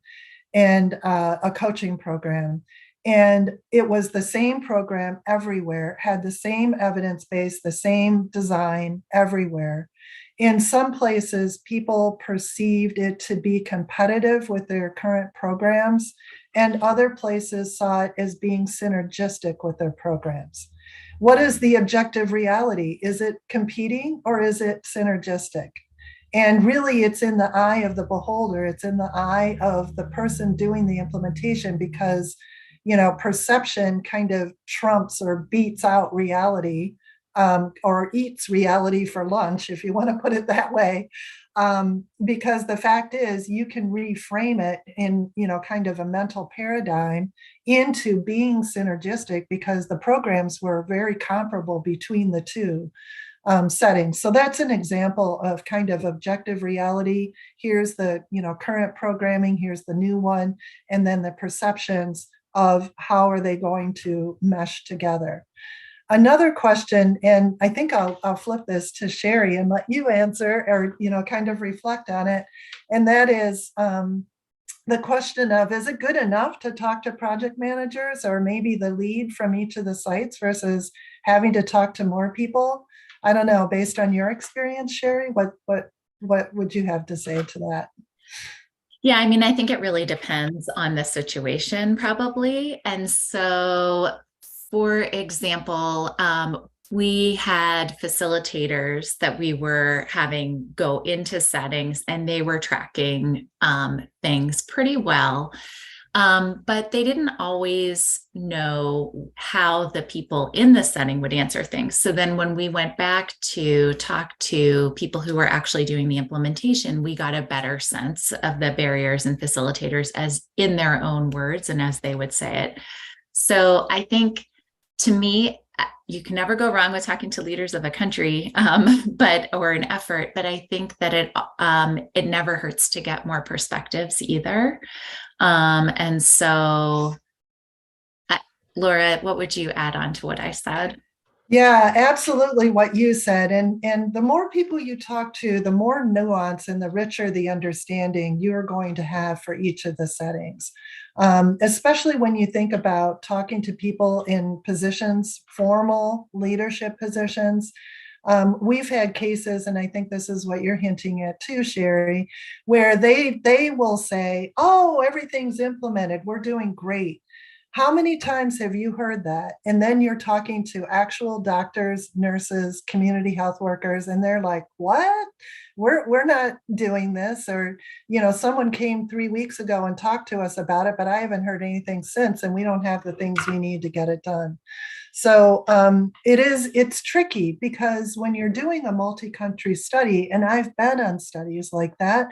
and a coaching program. And it was the same program everywhere, had the same evidence base, the same design everywhere. In some places, people perceived it to be competitive with their current programs, and other places saw it as being synergistic with their programs. What is the objective reality? Is it competing or is it synergistic? And really, it's in the eye of the beholder. It's in the eye of the person doing the implementation, because, perception kind of trumps or beats out reality, or eats reality for lunch, if you want to put it that way. Because the fact is, you can reframe it in, kind of a mental paradigm into being synergistic, because the programs were very comparable between the two settings. So that's an example of kind of objective reality. Here's the current programming, here's the new one, and then the perceptions of how are they going to mesh together. Another question, and I think I'll flip this to Sherry and let you answer, or kind of reflect on it, and that is the question of, is it good enough to talk to project managers or maybe the lead from each of the sites versus having to talk to more people? I don't know, based on your experience, Sherry, what would you have to say to that? Yeah, I mean, I think it really depends on the situation, probably. And so, for example, we had facilitators that we were having go into settings, and they were tracking things pretty well. But they didn't always know how the people in the setting would answer things. So then when we went back to talk to people who were actually doing the implementation, we got a better sense of the barriers and facilitators as in their own words and as they would say it. So I think, to me, you can never go wrong with talking to leaders of a country, or an effort. But I think that it never hurts to get more perspectives either. And so, Laura, what would you add on to what I said? Yeah, absolutely what you said. And the more people you talk to, the more nuance and the richer the understanding you're going to have for each of the settings. Especially when you think about talking to people in positions, formal leadership positions. We've had cases, and I think this is what you're hinting at too, Sherry, where they will say, "Oh, everything's implemented. We're doing great." How many times have you heard that? And then you're talking to actual doctors, nurses, community health workers, and they're like, "What? We're not doing this." Or, someone came 3 weeks ago and talked to us about it, but I haven't heard anything since, and we don't have the things we need to get it done. So it's tricky, because when you're doing a multi-country study, and I've been on studies like that,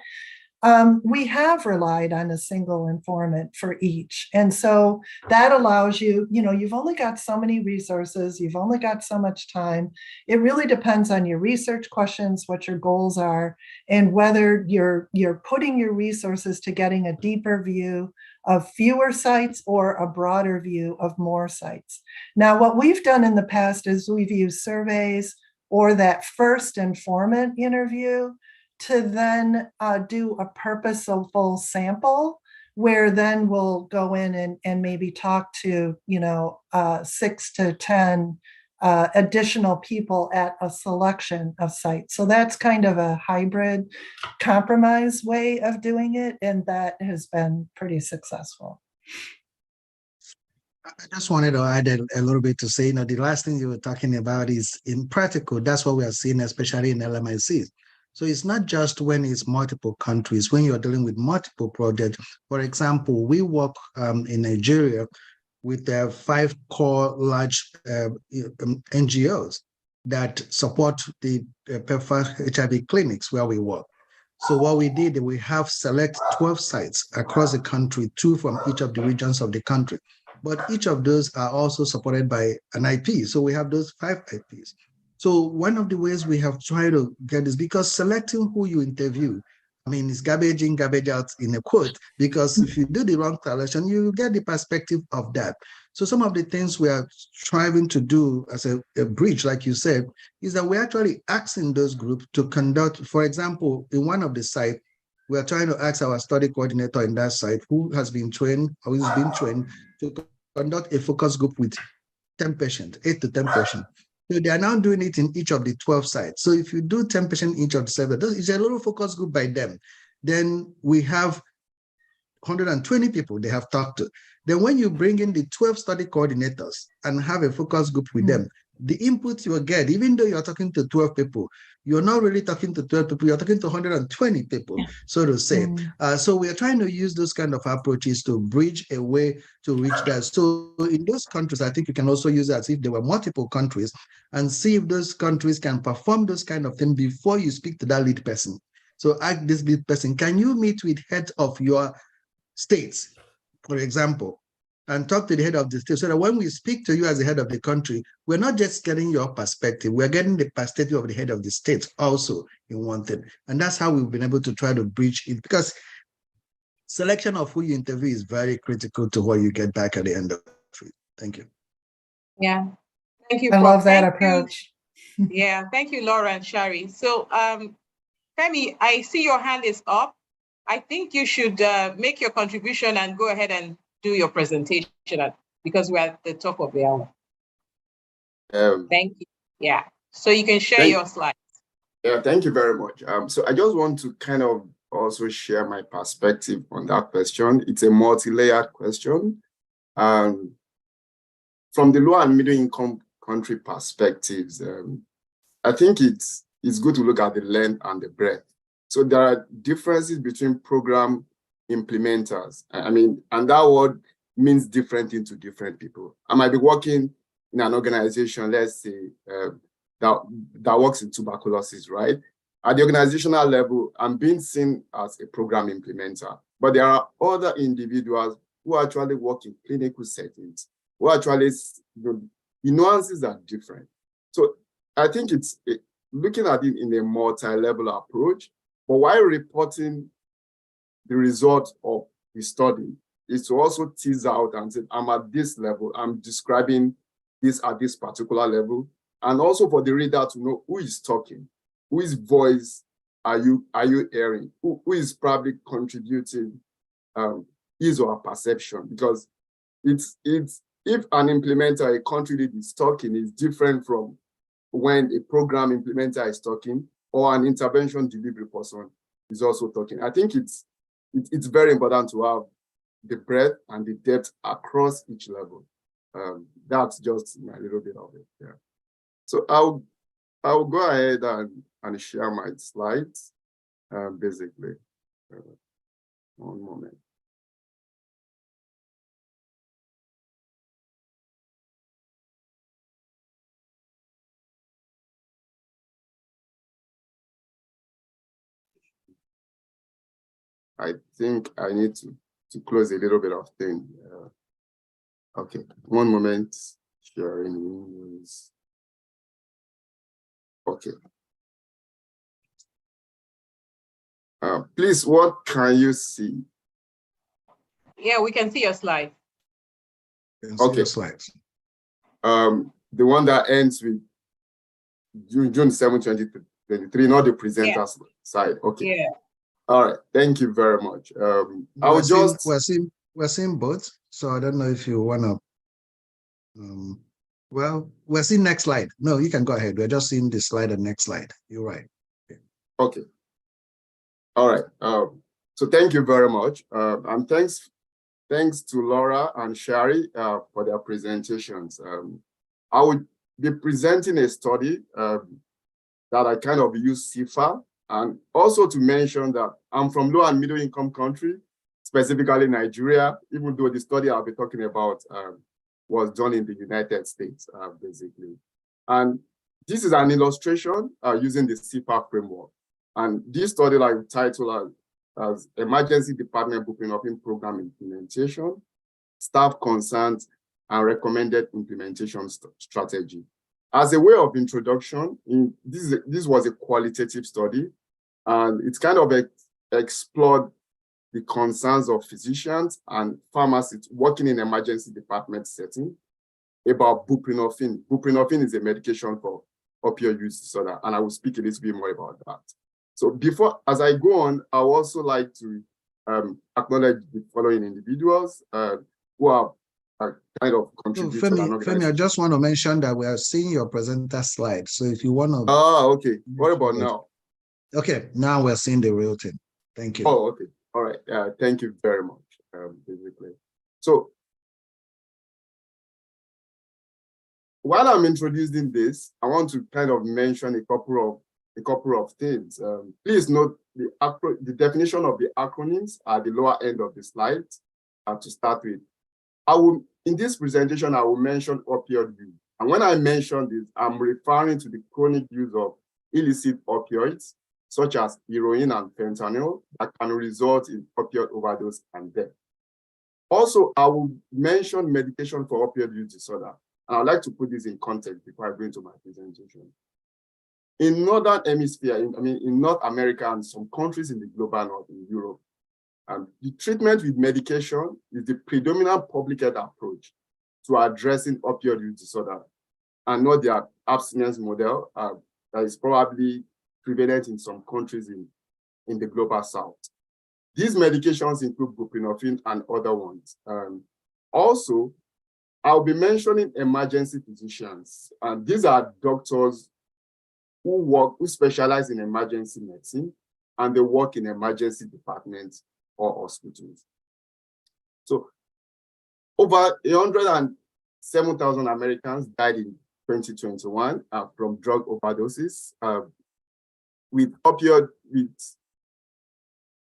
we have relied on a single informant for each. And so that allows you, you've only got so many resources, you've only got so much time. It really depends on your research questions, what your goals are, and whether you're putting your resources to getting a deeper view of fewer sites or a broader view of more sites. Now, what we've done in the past is we've used surveys or that first informant interview to then do a purposeful sample, where then we'll go in and maybe talk to 6 to 10 additional people at a selection of sites. So that's kind of a hybrid compromise way of doing it, and that has been pretty successful. I just wanted to add a little bit to say, the last thing you were talking about is in practical, that's what we are seeing, especially in LMICs. So it's not just when it's multiple countries, when you're dealing with multiple projects. For example, we work in Nigeria with 5 core large NGOs that support the PEPFAR HIV clinics where we work. So what we did, we have select 12 sites across the country, 2 from each of the regions of the country. But each of those are also supported by an IP. So we have those 5 IPs. So one of the ways we have tried to get this, because selecting who you interview, it's garbage in, garbage out in a quote, because if you do the wrong selection, you get the perspective of that. So some of the things we are striving to do as a bridge, like you said, is that we're actually asking those groups to conduct, for example, in one of the sites, we are trying to ask our study coordinator in that site who has been trained or who's been trained to conduct a focus group with 10 patients, 8 to 10 patients. So they are now doing it in each of the 12 sites. So if you do 10 patients each of the 7, it's a little focus group by them. Then we have 120 people they have talked to. Then when you bring in the 12 study coordinators and have a focus group with them, the input you will get, even though you're talking to 12 people, you're not really talking to 12 people, you're talking to 120 people, so to say. So we are trying to use those kind of approaches to bridge a way to reach that. So in those countries, I think you can also use it as if there were multiple countries and see if those countries can perform those kind of things before you speak to that lead person. So ask this lead person, can you meet with heads of your states, for example, and talk to the head of the state, so that when we speak to you as the head of the country, we're not just getting your perspective, we're getting the perspective of the head of the state also in one thing. And that's how we've been able to try to bridge it, because selection of who you interview is very critical to what you get back at the end of it. Thank you. Yeah, thank you. I love that approach. Yeah, thank you, Laura and Shari. So Femi, I see your hand is up. I think you should make your contribution and go ahead and do your presentation, because we're at the top of the hour. Thank you. Yeah, so you can share your slides. Yeah, thank you very much. So I just want to kind of also share my perspective on that question. It's a multi-layered question. From the low and middle income country perspectives, I think it's good to look at the length and the breadth. So there are differences between program implementers. And that word means different things to different people. I might be working in an organization, let's say, that works in tuberculosis, right? At the organizational level, I'm being seen as a program implementer. But there are other individuals who actually work in clinical settings, who actually the nuances are different. So I think it's looking at it in a multi-level approach, but while reporting the result of the study is to also tease out and say, I'm at this level, I'm describing this at this particular level, and also for the reader to know who is talking, whose voice are you hearing, who is probably contributing his or her perception, because it's if an implementer, a country lead is talking, is different from when a program implementer is talking or an intervention delivery person is also talking. I think it's very important to have the breadth and the depth across each level. That's just a little bit of it. Yeah. So I'll go ahead and share my slides, basically. One moment. I think I need to close a little bit of thing. Okay, one moment. Sharing news. Okay. Please, what can you see? Yeah, we can see your slide. Okay. Slides. The one that ends with June 7, 2023, not the presenter's side. Okay. Yeah. All right. Thank you very much. We're seeing both. So I don't know if you want to. Well, we're seeing next slide. No, you can go ahead. We're just seeing the slide and next slide. You're right. Okay. All right. So thank you very much. And thanks to Laura and Shari for their presentations. I would be presenting a study that I kind of use CIFA, and also to mention that I'm from low and middle income country, specifically Nigeria, even though the study I'll be talking about was done in the United States, basically. And this is an illustration using the CIFA framework. And this study, like titled as Emergency Department Booking Open Program Implementation, Staff Concerns, and Recommended Implementation Strategy. As a way of introduction, this was a qualitative study, and it's kind of explored the concerns of physicians and pharmacists working in emergency department setting about buprenorphine. Buprenorphine is a medication for opioid use disorder, and I will speak a little bit more about that. So as I go on, I would also like to acknowledge the following individuals who have kind of contributed. Femi, I just want to mention that we are seeing your presenter slide. So if you want to. Oh, okay. What about now? Okay, now we're seeing the real thing. Thank you. Oh, okay. All right. Thank you very much, basically. So while I'm introducing this, I want to kind of mention a couple of things. Please note the definition of the acronyms at the lower end of the slide to start with. In this presentation, I will mention opioid use. And when I mention this, I'm referring to the chronic use of illicit opioids, such as heroin and fentanyl, that can result in opioid overdose and death. Also, I will mention medication for opioid use disorder. And I'd like to put this in context before I go into my presentation. In Northern Hemisphere, in North America and some countries in the global North, in Europe, the treatment with medication is the predominant public health approach to addressing opioid use disorder, and not the abstinence model that is probably prevalent in some countries in the global South. These medications include buprenorphine and other ones. Also, I'll be mentioning emergency physicians, and these are doctors who specialize in emergency medicine, and they work in emergency departments or hospitals. So over 107,000 Americans died in 2021 from drug overdoses, with opioid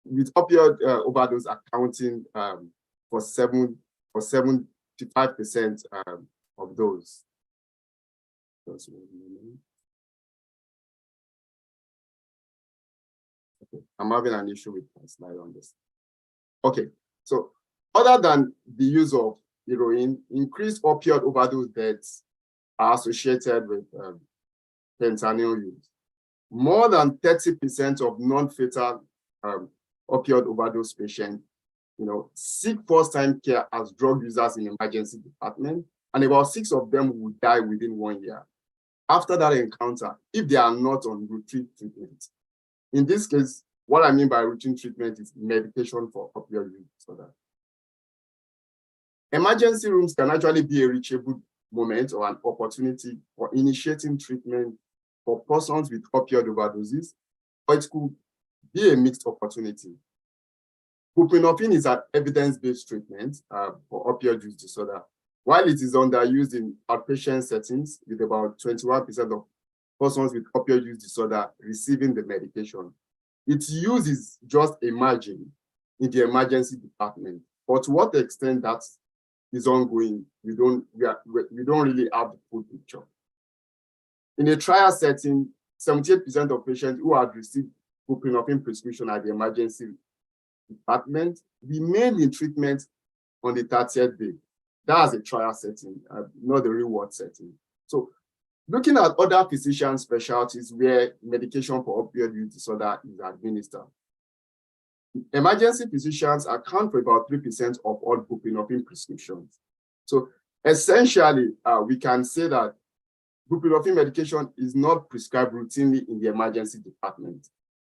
overdose accounting for 75% of those. Okay, I'm having an issue with my slide on this. Okay, so other than the use of heroin, increased opioid overdose deaths are associated with fentanyl use. More than 30% of non-fatal opioid overdose patients, seek first-time care as drug users in emergency department, and about 6 of them will die within 1 year after that encounter if they are not on routine treatment. In this case, what I mean by routine treatment is medication for opioid use disorder. Emergency rooms can actually be a reachable moment or an opportunity for initiating treatment for persons with opioid overdoses, or it could be a mixed opportunity. Buprenorphine is an evidence-based treatment for opioid use disorder. While it is underused in outpatient settings, with about 21% of persons with opioid use disorder receiving the medication, its use is just emerging in the emergency department. But to what extent that is ongoing, we don't really have the full picture. In a trial setting, 78% of patients who had received buprenorphine prescription at the emergency department remained in treatment on the 30th day. That's a trial setting, not the real-world setting. So, looking at other physician specialties where medication for opioid use disorder is administered, emergency physicians account for about 3% of all buprenorphine prescriptions. So, essentially, we can say that buprenorphine medication is not prescribed routinely in the emergency department,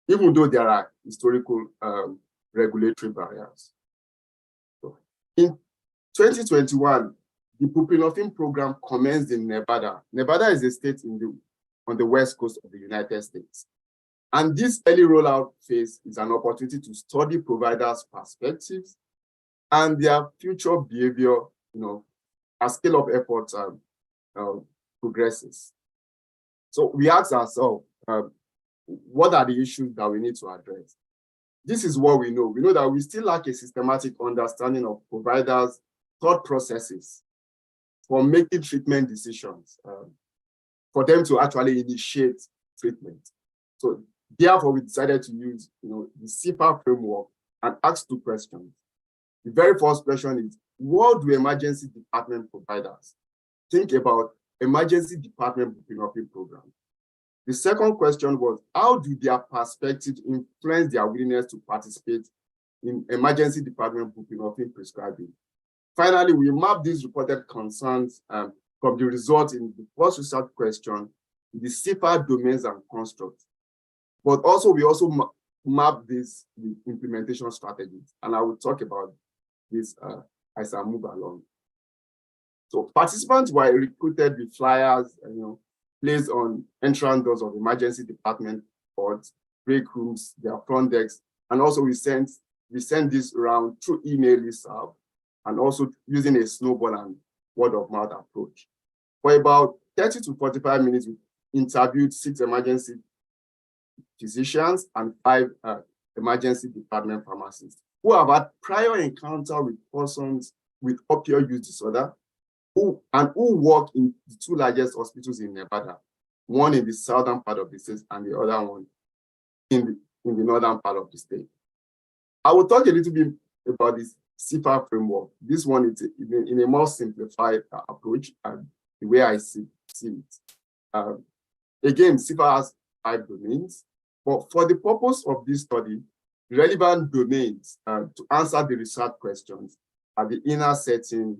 even though there are historical regulatory barriers. So in 2021, the buprenorphine program commenced in Nevada. Nevada is a state on the west coast of the United States. And this early rollout phase is an opportunity to study providers' perspectives and their future behavior, as scale-up efforts progresses. So we ask ourselves, what are the issues that we need to address? This is what we know. We know that we still lack a systematic understanding of providers' thought processes for making treatment decisions, for them to actually initiate treatment. So therefore, we decided to use the CIFAR framework and ask 2 questions. The very first question is, what do emergency department providers think about emergency department buprenorphine program? The second question was, how do their perspectives influence their willingness to participate in emergency department buprenorphine prescribing? Finally, we mapped these reported concerns from the results in the first research question, the CIFAR domains and constructs. But also, we also mapped this with implementation strategies. And I will talk about this as I move along. So participants were recruited with flyers, placed on entrance doors of emergency department boards, break rooms, their front desks, and also we sent this around through email listserv, and also using a snowball and word-of-mouth approach. For about 30 to 45 minutes, we interviewed 6 emergency physicians and 5 emergency department pharmacists who have had prior encounter with persons with opioid use disorder, who work in the 2 largest hospitals in Nevada, one in the southern part of the state and the other one in the northern part of the state. I will talk a little bit about this CIFAR framework. This one is in a more simplified approach, and the way I see it. Again, CIFAR has 5 domains, but for the purpose of this study, relevant domains to answer the research questions are the inner setting,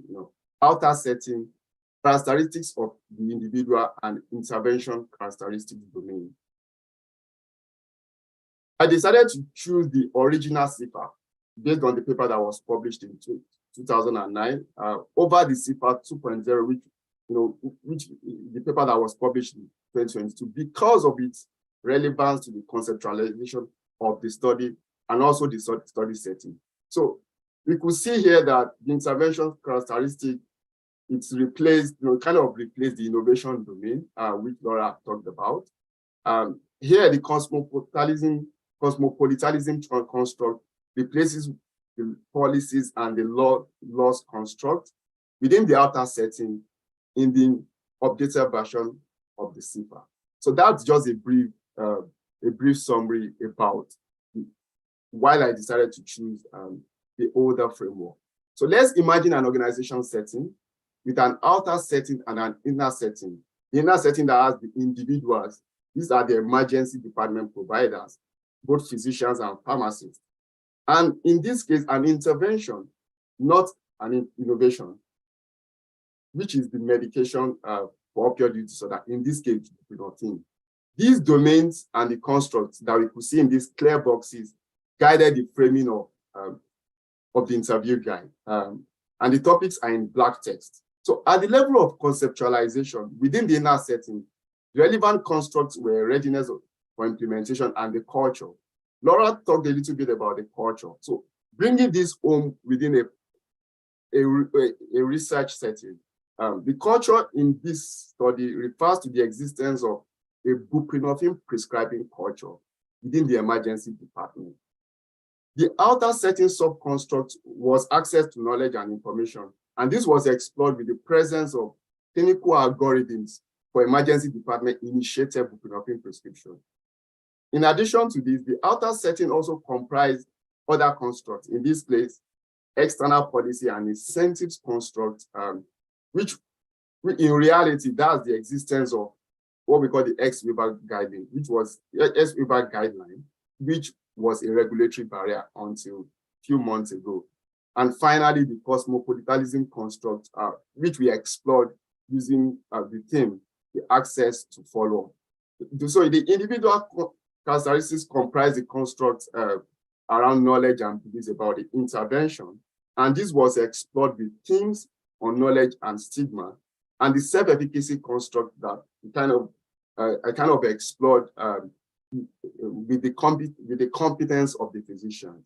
outer setting, characteristics of the individual, and intervention characteristics domain. I decided to choose the original CIFAR based on the paper that was published in 2009 over the CIFAR 2.0, which the paper that was published in 2022, because of its relevance to the conceptualization of the study and also the study setting. So we could see here that the intervention characteristic, it's replaced, kind of replaced the innovation domain, which Laura talked about. Here, the cosmopolitanism construct replaces the policies and the laws construct within the outer setting in the updated version of the CIFAR. So that's just a brief summary about why I decided to choose the older framework. So let's imagine an organization setting with an outer setting and an inner setting. The inner setting that has the individuals, these are the emergency department providers, both physicians and pharmacists. And in this case, an intervention, not an innovation, which is the medication for opioid use disorder, in this case, buprenorphine. These domains and the constructs that we could see in these clear boxes guided the framing of the interview guide. And the topics are in black text. So at the level of conceptualization, within the inner setting, the relevant constructs were readiness for implementation and the culture. Laura talked a little bit about the culture. So bringing this home within a research setting, the culture in this study refers to the existence of a buprenorphine prescribing culture within the emergency department. The outer setting subconstruct was access to knowledge and information, and this was explored with the presence of clinical algorithms for emergency department initiated buprenorphine prescription. In addition to this, the outer setting also comprised other constructs. In this place, external policy and incentives construct, which in reality, that's the existence of what we call the ex-Weber guideline, which was ex-Weber guideline, which was a regulatory barrier until a few months ago. And finally, the cosmopolitanism construct, which we explored using the theme, the access to follow. So the individual characteristics comprise the constructs around knowledge and beliefs about the intervention. And this was explored with themes on knowledge and stigma, and the self-efficacy construct that I kind of explored with the competence of the physician.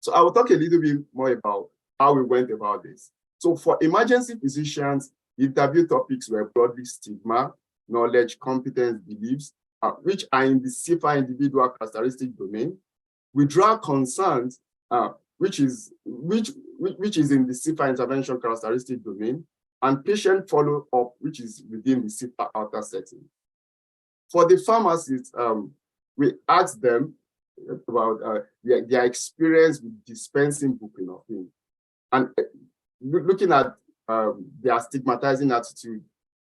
So I will talk a little bit more about how we went about this. So for emergency physicians, the interview topics were broadly stigma, knowledge, competence, beliefs, which are in the CIFA individual characteristic domain. Withdrawal concerns, which is in the CIFA intervention characteristic domain, and patient follow-up, which is within the CIFA outer setting. For the pharmacists, we asked them about their experience with dispensing buprenorphine, and looking at their stigmatizing attitude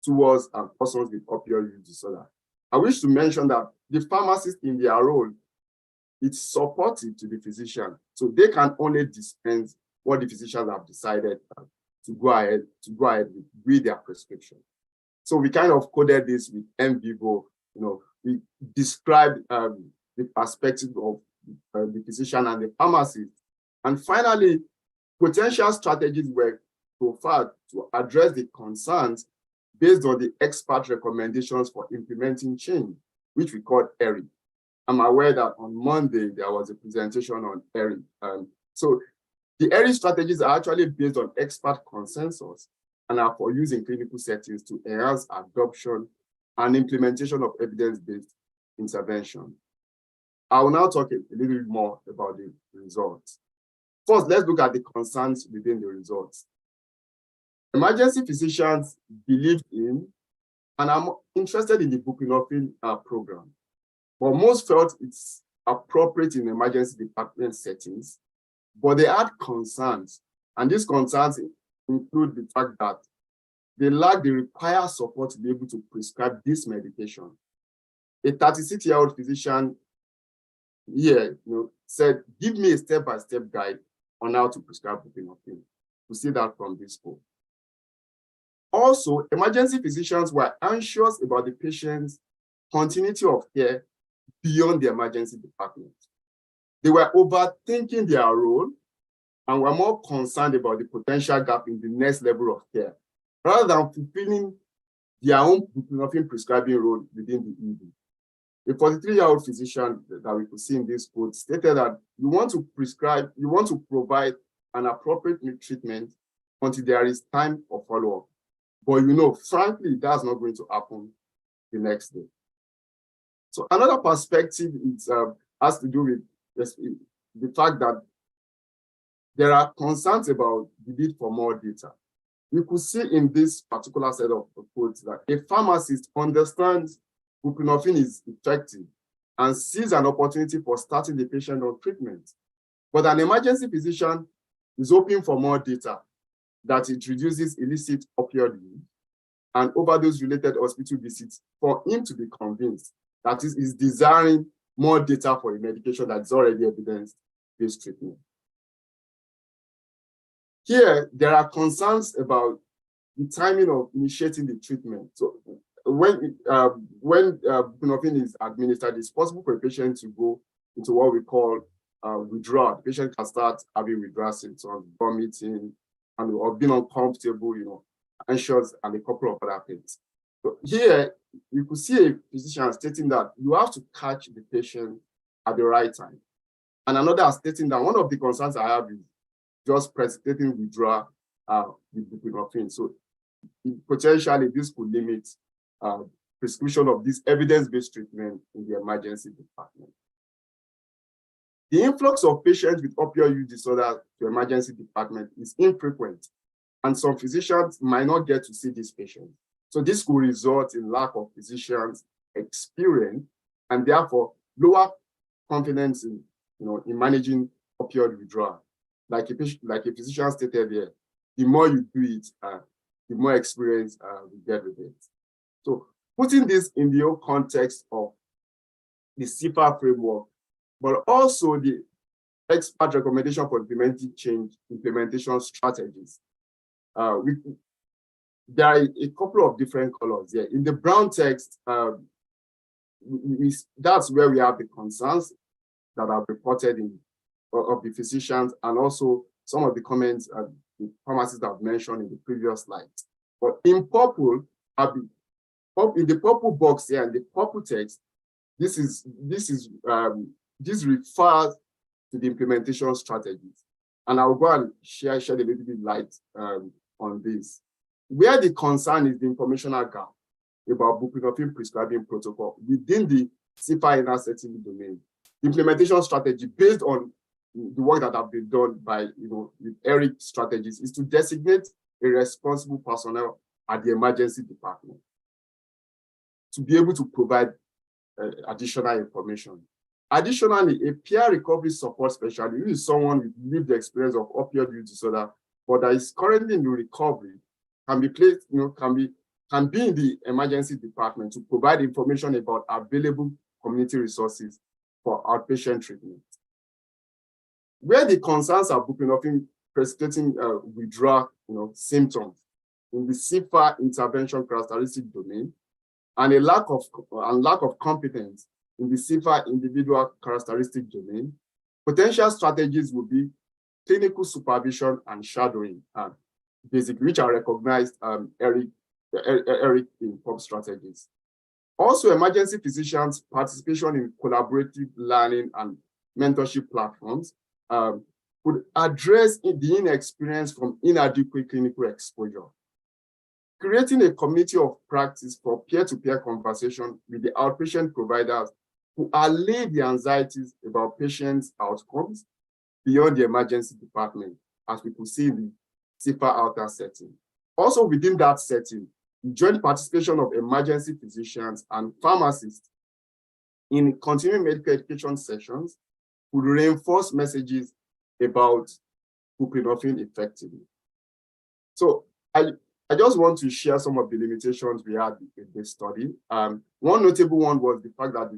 towards persons with opioid use disorder. I wish to mention that the pharmacist in their role, it's supportive to the physician, so they can only dispense what the physicians have decided to go ahead with their prescription. So we kind of coded this with MVivo. We described the perspective of the physician and the pharmacist. And finally, potential strategies were profiled to address the concerns based on the expert recommendations for implementing change, which we call ERI. I'm aware that on Monday, there was a presentation on ERI. So the ERI strategies are actually based on expert consensus and are for use in clinical settings to enhance adoption and implementation of evidence-based intervention. I will now talk a little bit more about the results. First, let's look at the concerns within the results. Emergency physicians believed in and are interested in the buprenorphine program, but most felt it's appropriate in emergency department settings, but they had concerns, and these concerns include the fact that they lack the required support to be able to prescribe this medication. A 36-year-old physician here said, give me a step-by-step guide on how to prescribe buprenorphine. We see that from this poll. Also, emergency physicians were anxious about the patient's continuity of care beyond the emergency department. They were overthinking their role and were more concerned about the potential gap in the next level of care, rather than fulfilling their own buprenorphine prescribing role within the ED. A 43-year-old physician that we could see in this quote stated that you want to provide an appropriate treatment until there is time for follow-up. But frankly, that's not going to happen the next day. So another perspective has to do with the fact that there are concerns about the need for more data. We could see in this particular set of quotes that a pharmacist understands buprenorphine is effective and sees an opportunity for starting the patient on treatment. But an emergency physician is hoping for more data that it reduces illicit opioid use and overdose-related hospital visits for him to be convinced that he's desiring more data for a medication that's already evidence-based treatment. Here, there are concerns about the timing of initiating the treatment. So when buprenorphine is administered, it's possible for a patient to go into what we call withdrawal. The patient can start having withdrawal symptoms, vomiting, or being uncomfortable, anxious, and a couple of other things. So here, you could see a physician stating that you have to catch the patient at the right time. And another stating that one of the concerns I have is just precipitating withdrawal with buprenorphine. So potentially, this could limit prescription of this evidence-based treatment in the emergency department. The influx of patients with opioid use disorder to emergency department is infrequent, and some physicians might not get to see these patients. So this could result in lack of physicians' experience and therefore lower confidence in, in managing opioid withdrawal. Like a physician stated here, the more you do it, the more experience we get with it. So putting this in the whole context of the CIFA framework, but also the expert recommendation for implementing change implementation strategies. There are a couple of different colors here. In the brown text, that's where we have the concerns that are reported of the physicians, and also some of the comments the pharmacists have mentioned in the previous slide. But in purple, in the purple box here, and the purple text, this refers to the implementation strategies. And I'll go and shed a little bit light on this. Where the concern is the informational gap about buprenorphine prescribing protocol within the CIFA inner setting domain. Implementation strategy based on the work that have been done by, with ERIC strategies is to designate a responsible personnel at the emergency department to be able to provide additional information. Additionally, a peer recovery support specialist, who is someone with lived experience of opioid use disorder, but that is currently in the recovery, can be placed, can be in the emergency department to provide information about available community resources for outpatient treatment. Where the concerns are buprenorphine precipitating withdrawal symptoms in the CIFA intervention characteristic domain, and a lack of competence in the CIFA individual characteristic domain, potential strategies will be clinical supervision and shadowing, basically, which are recognized ERIC in POP strategies. Also, emergency physicians' participation in collaborative learning and mentorship platforms could address the inexperience from inadequate clinical exposure. Creating a community of practice for peer-to-peer conversation with the outpatient providers who allay the anxieties about patients' outcomes beyond the emergency department, as we could see in the CIFA outer setting. Also within that setting, joint participation of emergency physicians and pharmacists in continuing medical education sessions would reinforce messages about buprenorphine effectively. So I just want to share some of the limitations we had in this study. One notable one was the fact that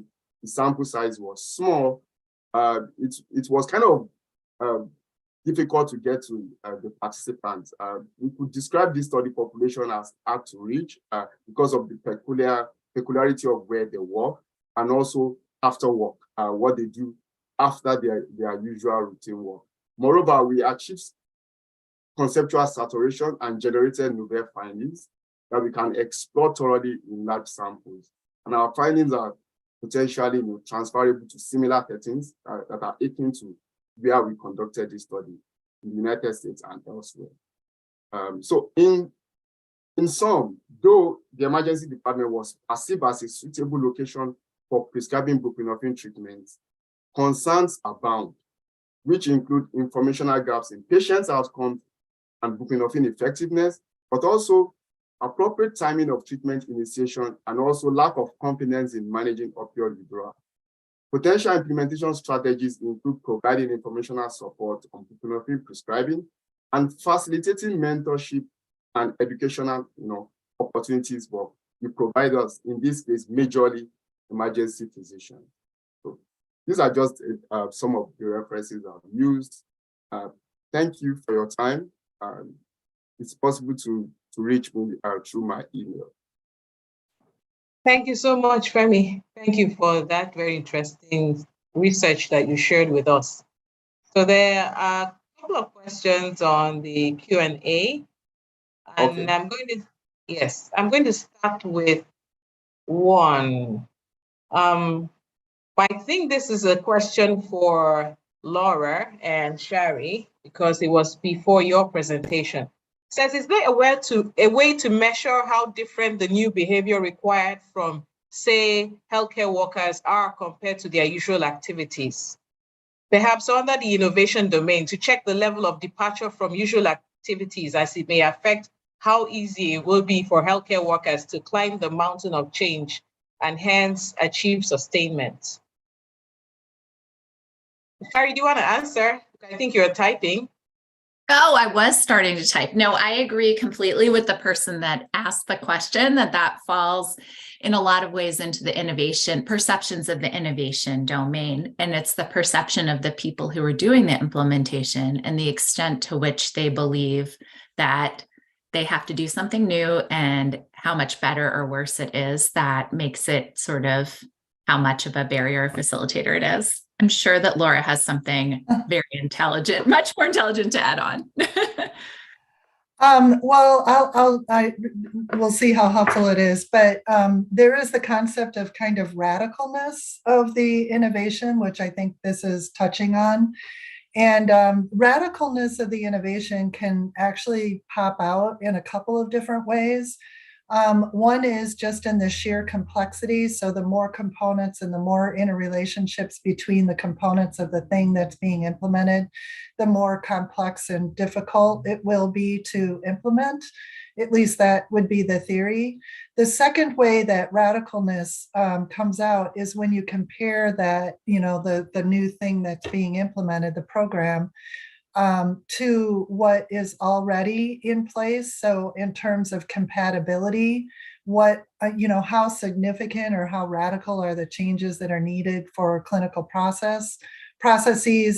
the sample size was small. It was kind of difficult to get to the participants. We could describe this study population as hard to reach because of the peculiarity of where they work, and also after work, what they do after their usual routine work. Moreover, we achieved conceptual saturation and generated novel findings that we can explore thoroughly in large samples. And our findings are potentially transferable to similar settings that are akin to where we conducted this study in the United States and elsewhere. So in sum, though the emergency department was perceived as a suitable location for prescribing buprenorphine treatments, concerns abound, which include informational gaps in patients' outcomes and buprenorphine effectiveness, but also appropriate timing of treatment initiation, and also lack of confidence in managing opioid withdrawal. Potential implementation strategies include providing informational support on buprenorphine prescribing and facilitating mentorship and educational, opportunities for the providers, in this case, majorly emergency physicians. So these are just some of the references I've used. Thank you for your time. It's possible to reach me through my email. Thank you so much, Femi. Thank you for that very interesting research that you shared with us. So there are a couple of questions on the Q&A, and Okay. I'm going to start with one. I think this is a question for Laura and Shari, because it was before your presentation. It says, is there a way to measure how different the new behavior required from, say, healthcare workers are compared to their usual activities? Perhaps under the innovation domain, to check the level of departure from usual activities, as it may affect how easy it will be for healthcare workers to climb the mountain of change and hence achieve sustainment. Shari, do you want to answer? I think you're typing. Oh, I was starting to type. No, I agree completely with the person that asked the question, that falls in a lot of ways into the innovation, perceptions of the innovation domain. And it's the perception of the people who are doing the implementation and the extent to which they believe that they have to do something new and how much better or worse it is that makes it sort of how much of a barrier or facilitator it is. I'm sure that Laura has something very intelligent, much more intelligent to add on. Well, we'll see how helpful it is, but there is the concept of kind of radicalness of the innovation, which I think this is touching on. And radicalness of the innovation can actually pop out in a couple of different ways. One is just in the sheer complexity. So the more components and the more interrelationships between the components of the thing that's being implemented, the more complex and difficult it will be to implement. At least that would be the theory. The second way that radicalness comes out is when you compare that, the new thing that's being implemented, the program, to what is already in place. So in terms of compatibility, how significant or how radical are the changes that are needed for clinical processes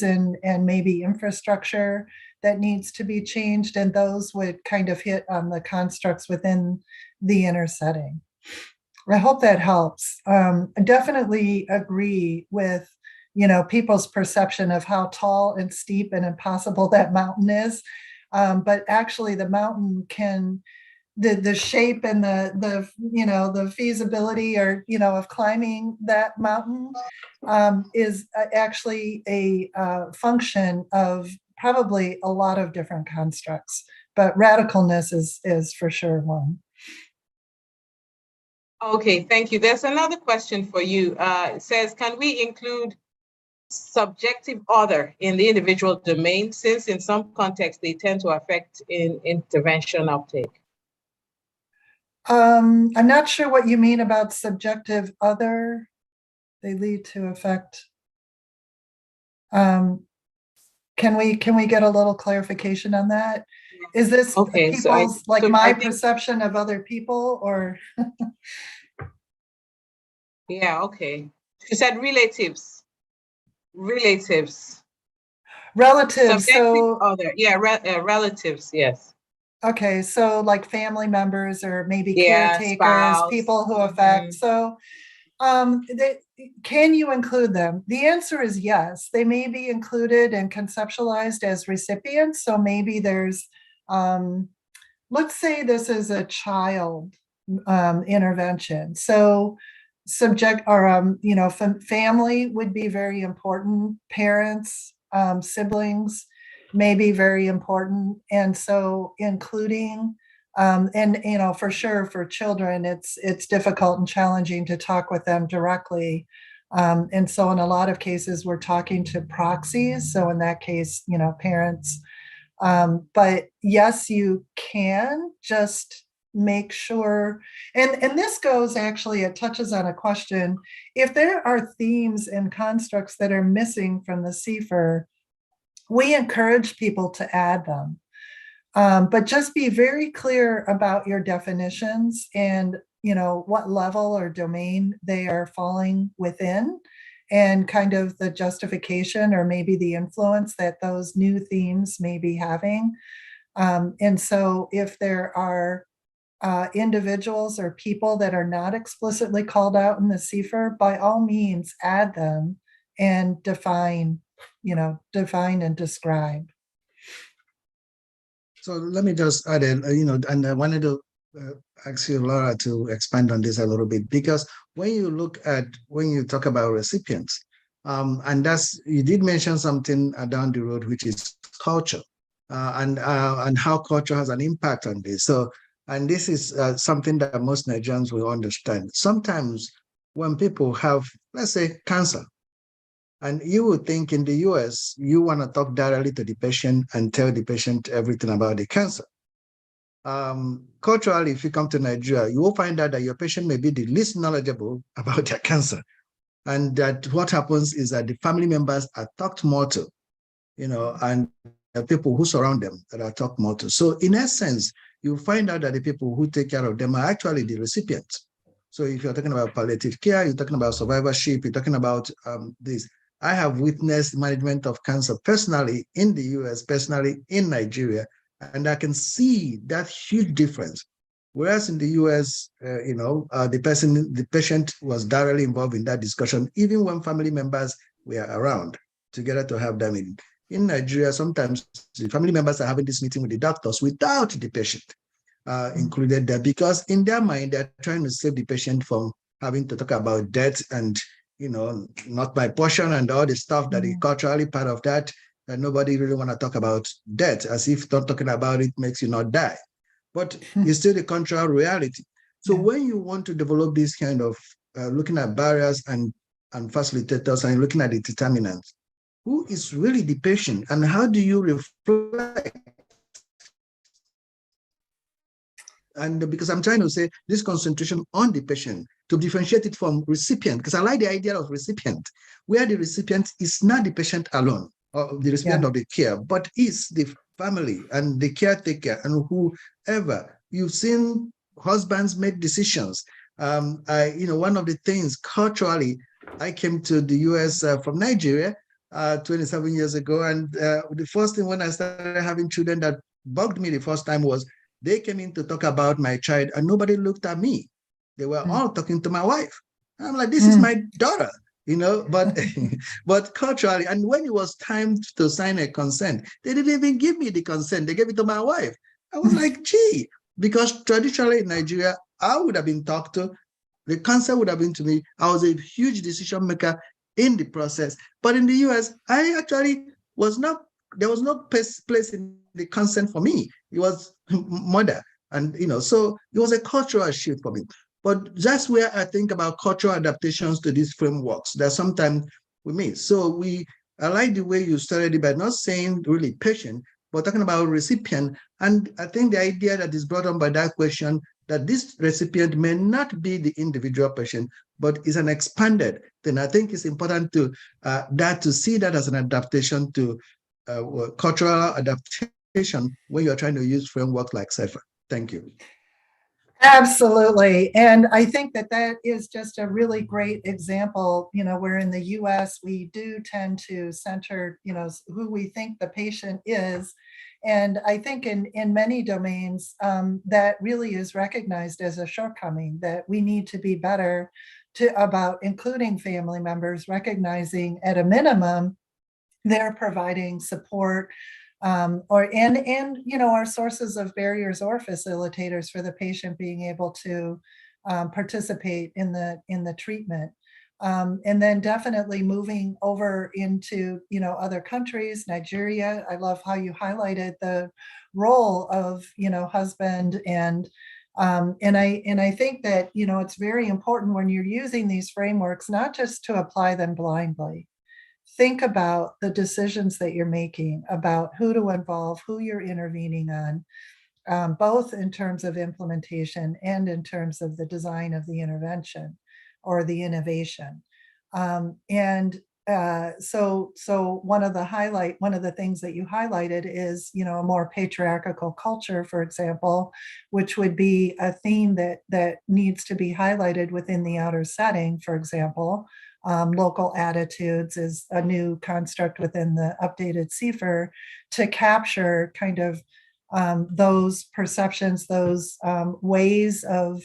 and maybe infrastructure that needs to be changed. And those would kind of hit on the constructs within the inner setting. I hope that helps. I definitely agree with people's perception of how tall and steep and impossible that mountain is. But actually the mountain the shape and the feasibility of climbing that mountain is actually a function of probably a lot of different constructs, but radicalness is for sure one. Okay, thank you. There's another question for you. It says, can we include subjective other in the individual domain, since in some contexts they tend to affect in intervention uptake? I'm not sure what you mean about subjective other. They lead to effect. Can we get a little clarification on that? Is this okay, people's my perception of other people, or? Yeah, okay. She said relatives. Relatives. Subjective So other, relatives, yes. Okay, so like family members or maybe caretakers, spouse. people who affect. So can you include them? The answer is yes. They may be included and conceptualized as recipients. So maybe there's, let's say this is a child intervention. So subject or, family would be very important. Parents, siblings may be very important. And so including, for sure for children, it's difficult and challenging to talk with them directly. And so in a lot of cases, we're talking to proxies. So in that case, parents. But yes, you can just make sure, and this goes actually, it touches on a question. If there are themes and constructs that are missing from the CFR, we encourage people to add them. But just be very clear about your definitions and, what level or domain they are falling within, and kind of the justification or maybe the influence that those new themes may be having. And so if there are individuals or people that are not explicitly called out in the CFR, by all means, add them and define and describe. So let me just add in, and I wanted to ask you, Laura, to expand on this a little bit, because when you talk about recipients, and you did mention something down the road, which is culture, and how culture has an impact on this. So, and this is something that most Nigerians will understand. Sometimes when people have, let's say, cancer, and you would think in the US, you want to talk directly to the patient and tell the patient everything about the cancer. Culturally, if you come to Nigeria, you will find out that your patient may be the least knowledgeable about their cancer. And that what happens is that the family members are talked more to, and the people who surround them that are talked more to. So in essence, you find out that the people who take care of them are actually the recipients. So if you're talking about palliative care, you're talking about survivorship, you're talking about this. I have witnessed management of cancer personally in the US, personally in Nigeria, and I can see that huge difference. Whereas in the US, the patient was directly involved in that discussion, even when family members were around together to have that meeting. In Nigeria, sometimes the family members are having this meeting with the doctors without the patient included there, because in their mind, they're trying to save the patient from having to talk about death and, not my portion and all the stuff that is culturally part of that nobody really want to talk about death, as if not talking about it makes you not die. But it's still the cultural reality. So when you want to develop this kind of looking at barriers and facilitators and looking at the determinants, who is really the patient and how do you reflect? And because I'm trying to say this concentration on the patient to differentiate it from recipient, because I like the idea of recipient, where the recipient is not the patient alone or the recipient of the care, but is the family and the caretaker and whoever. You've seen husbands make decisions. One of the things culturally, I came to the US from Nigeria 27 years ago, and the first thing when I started having children that bugged me the first time was they came in to talk about my child and nobody looked at me. They were all talking to my wife. I'm like, this is my daughter, but but culturally, and when it was time to sign a consent, they didn't even give me the consent. They gave it to my wife. I was like, gee, because traditionally in Nigeria, I would have been talked to. The consent would have been to me. I was a huge decision maker in the process. But in the US, I actually was not, there was no place in the consent for me. It was mother. And, so it was a cultural shift for me. But that's where I think about cultural adaptations to these frameworks that sometimes we miss. So I like the way you started it by not saying really patient, but talking about recipient. And I think the idea that is brought on by that question, that this recipient may not be the individual patient, but is an expanded, then I think it's important to see that as an adaptation to cultural adaptation when you're trying to use framework like CIFAR. Thank you. Absolutely. And I think that is just a really great example, where in the US, we do tend to center, who we think the patient is. And I think in many domains, that really is recognized as a shortcoming, that we need to be better about including family members, recognizing at a minimum, they're providing support, our sources of barriers or facilitators for the patient being able to participate in the treatment. And then definitely moving over into other countries, Nigeria. I love how you highlighted the role of husband and I think that it's very important when you're using these frameworks not just to apply them blindly. Think about the decisions that you're making, about who to involve, who you're intervening on, both in terms of implementation and in terms of the design of the intervention or the innovation. And so one of the things that you highlighted is, a more patriarchal culture, for example, which would be a theme that needs to be highlighted within the outer setting. For example, local attitudes is a new construct within the updated CFR to capture kind of those perceptions, those ways of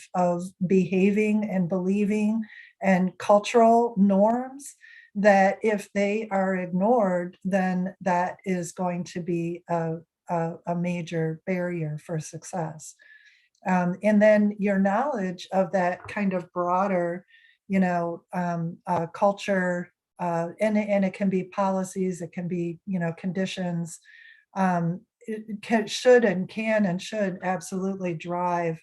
behaving and believing and cultural norms that if they are ignored, then that is going to be a major barrier for success. And then your knowledge of that kind of broader, culture, and it can be policies, it can be, conditions, it should and can and should absolutely drive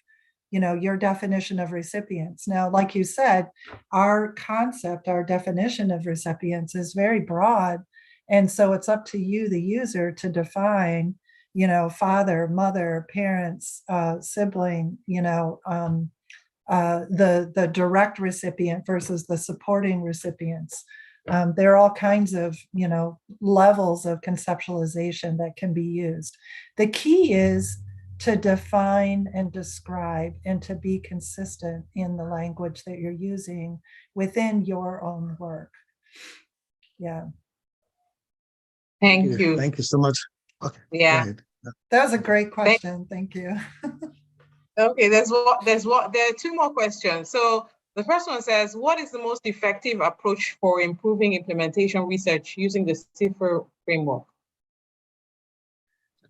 your definition of recipients. Now, like you said, our concept, our definition of recipients is very broad. And so it's up to you, the user, to define, father, mother, parents, sibling, the direct recipient versus the supporting recipients. There are all kinds of, levels of conceptualization that can be used. The key is to define and describe and to be consistent in the language that you're using within your own work. Yeah. Thank you. Thank you so much. Okay. Yeah. Go ahead. That was a great question. Thank you. Okay, there are two more questions. So the first one says, what is the most effective approach for improving implementation research using the CFR framework?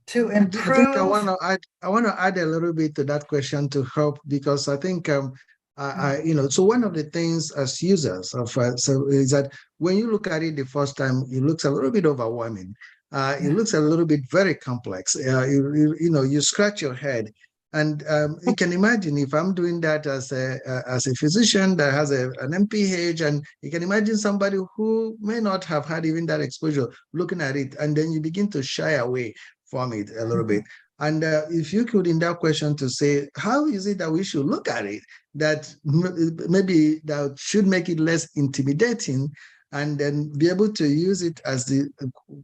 To I think improve. I want to add a little bit to that question to help, because I think so one of the things as users of so is that when you look at it the first time, it looks a little bit overwhelming. It looks a little bit very complex. You scratch your head. And you can imagine if I'm doing that as a physician that has an MPH, and you can imagine somebody who may not have had even that exposure looking at it, and then you begin to shy away from it a little bit. And if you could, in that question, to say, how is it that we should look at it that maybe that should make it less intimidating, and then be able to use it as the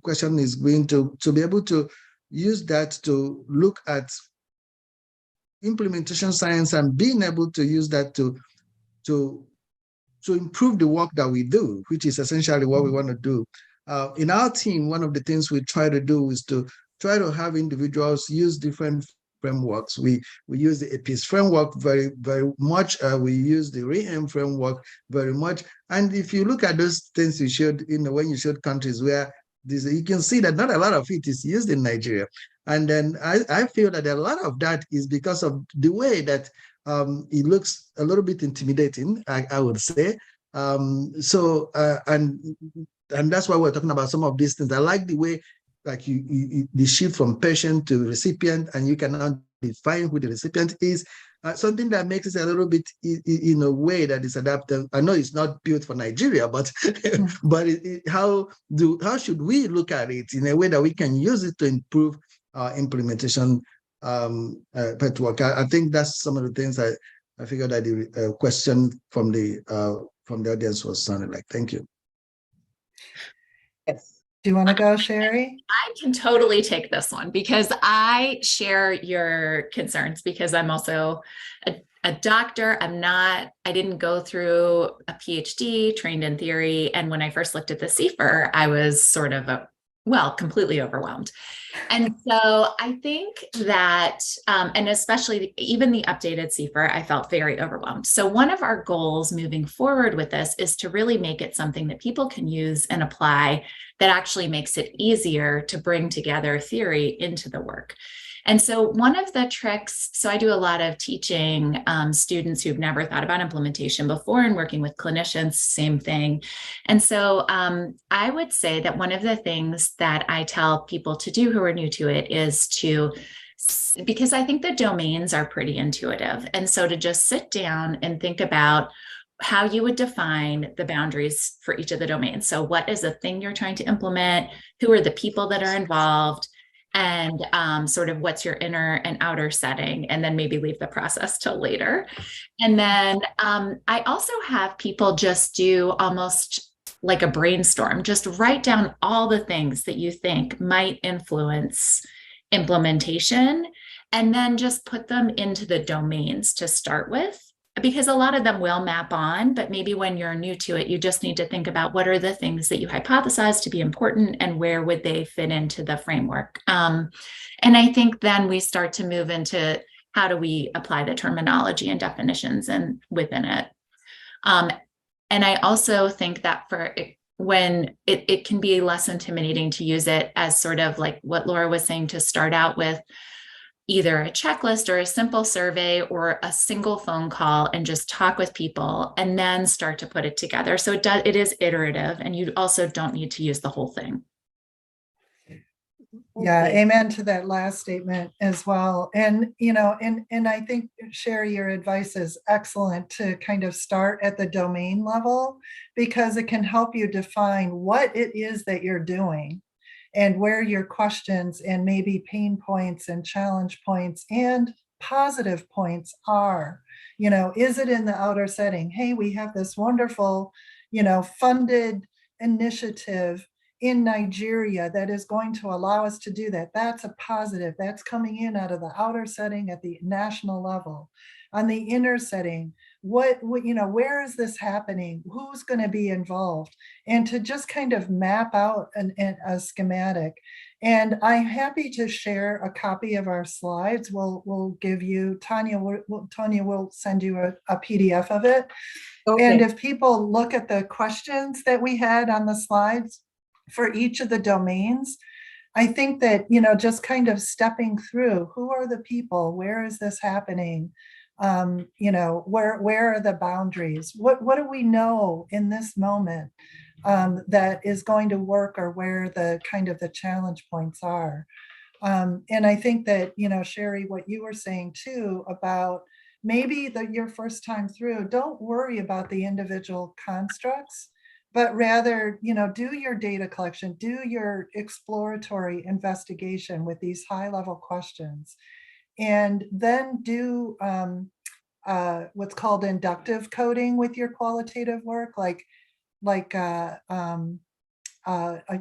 question is going to be able to use that to look at implementation science and being able to use that to improve the work that we do, which is essentially what we want to do. In our team, one of the things we try to do is to try to have individuals use different frameworks. We use the APIS framework very, very much. We use the REAM framework very much. And if you look at those things you showed, when you showed countries where you can see that not a lot of it is used in Nigeria. And then I feel that a lot of that is because of the way that it looks a little bit intimidating, I would say. And that's why we're talking about some of these things. I like the way, like the shift from patient to recipient, and you can now define who the recipient is. Something that makes it a little bit in a way that is adaptive. I know it's not built for Nigeria, but but how should we look at it in a way that we can use it to improve implementation work? I think that's some of the things I figured that the question from the audience was sounding like. Thank you. Yes. Do you want to go, Sherry? I can totally take this one because I share your concerns, because I'm also a doctor. I didn't go through a PhD, trained in theory. And when I first looked at the CFR, I was sort of completely overwhelmed. And so I think that, and especially even the updated CFR, I felt very overwhelmed. So one of our goals moving forward with this is to really make it something that people can use and apply that actually makes it easier to bring together theory into the work. And so one of the tricks, so I do a lot of teaching students who've never thought about implementation before, and working with clinicians, same thing. And so I would say that one of the things that I tell people to do who are new to it is because I think the domains are pretty intuitive. And so to just sit down and think about how you would define the boundaries for each of the domains. So what is the thing you're trying to implement? Who are the people that are involved? And sort of what's your inner and outer setting, and then maybe leave the process till later. And then I also have people just do almost like a brainstorm. Just write down all the things that you think might influence implementation, and then just put them into the domains to start with, because a lot of them will map on, but maybe when you're new to it, you just need to think about what are the things that you hypothesize to be important and where would they fit into the framework. And I think then we start to move into how do we apply the terminology and definitions and within it. And I also think that for when it can be less intimidating to use it as sort of like what Laura was saying, to start out with either a checklist or a simple survey or a single phone call and just talk with people and then start to put it together. So it is iterative, and you also don't need to use the whole thing. Yeah, Okay. amen to that last statement as well. And, you know, and I think, Sherry, your advice is excellent to kind of start at the domain level, because it can help you define what it is that you're doing and where your questions and maybe pain points and challenge points and positive points are. You know, is it in the outer setting? Hey, we have this wonderful, you know, funded initiative in Nigeria that is going to allow us to do that. That's a positive. That's coming in out of the outer setting at the national level. On the inner setting, what you know, where is this happening? Who's going to be involved? And to just kind of map out a schematic. And I'm happy to share a copy of our slides. We'll give you, Tanya will send you a PDF of it. Okay. And if people look at the questions that we had on the slides for each of the domains, I think that, you know, just kind of stepping through, who are the people? Where is this happening? You know, where are the boundaries? What do we know in this moment that is going to work, or where the kind of the challenge points are? And I think that, you know, Sherry, what you were saying too about maybe your first time through, don't worry about the individual constructs, but rather, you know, do your data collection, do your exploratory investigation with these high level questions, and then do what's called inductive coding with your qualitative work,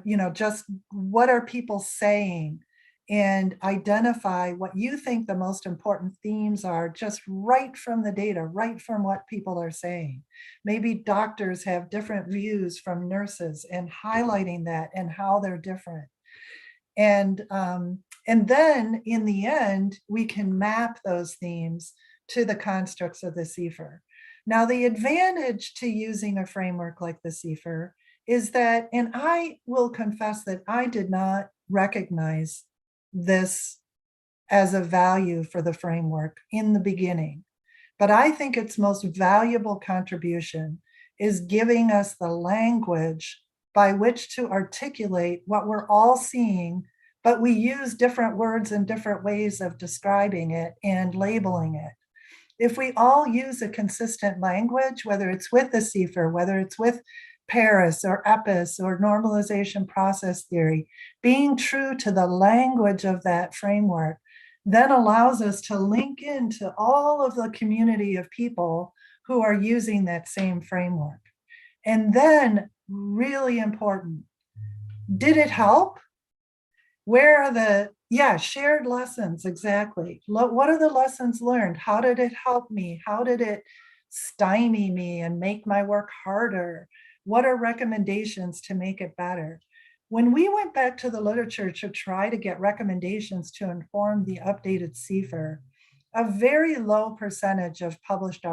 you know, just what are people saying, and identify what you think the most important themes are just right from the data, right from what people are saying. Maybe doctors have different views from nurses, and highlighting that and how they're different. And then in the end, we can map those themes to the constructs of the CIFAR. Now, the advantage to using a framework like the CIFAR is that, and I will confess that I did not recognize this as a value for the framework in the beginning, but I think its most valuable contribution is giving us the language by which to articulate what we're all seeing, but we use different words and different ways of describing it and labeling it. If we all use a consistent language, whether it's with the CIFAR, whether it's with Paris or EPIS or normalization process theory, being true to the language of that framework then allows us to link into all of the community of people who are using that same framework. And then, really important, did it help? Where are the, shared lessons, exactly. What are the lessons learned? How did it help me? How did it stymie me and make my work harder? What are recommendations to make it better? When we went back to the literature to try to get recommendations to inform the updated CIFAR, a very low percentage of published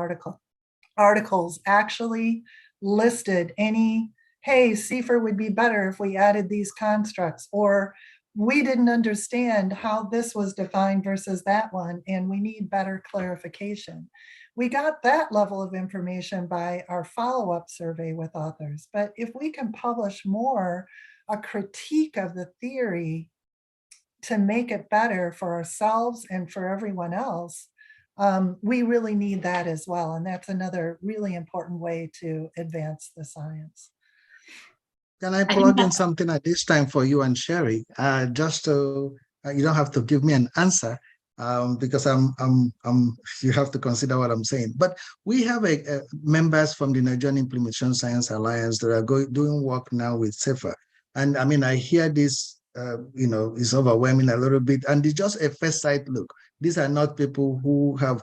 articles actually listed any, hey, CIFAR would be better if we added these constructs, or we didn't understand how this was defined versus that one, and we need better clarification. We got that level of information by our follow-up survey with authors. But if we can publish more, a critique of the theory to make it better for ourselves and for everyone else, we really need that as well. And that's another really important way to advance the science. Can I plug in something at this time for you and Sherry? Just to, you don't have to give me an answer. because you have to consider what I'm saying. But we have members from the Nigerian Implementation Science Alliance that are doing work now with SAFER. And I mean, I hear this, it's overwhelming a little bit. And it's just a first sight look. These are not people who have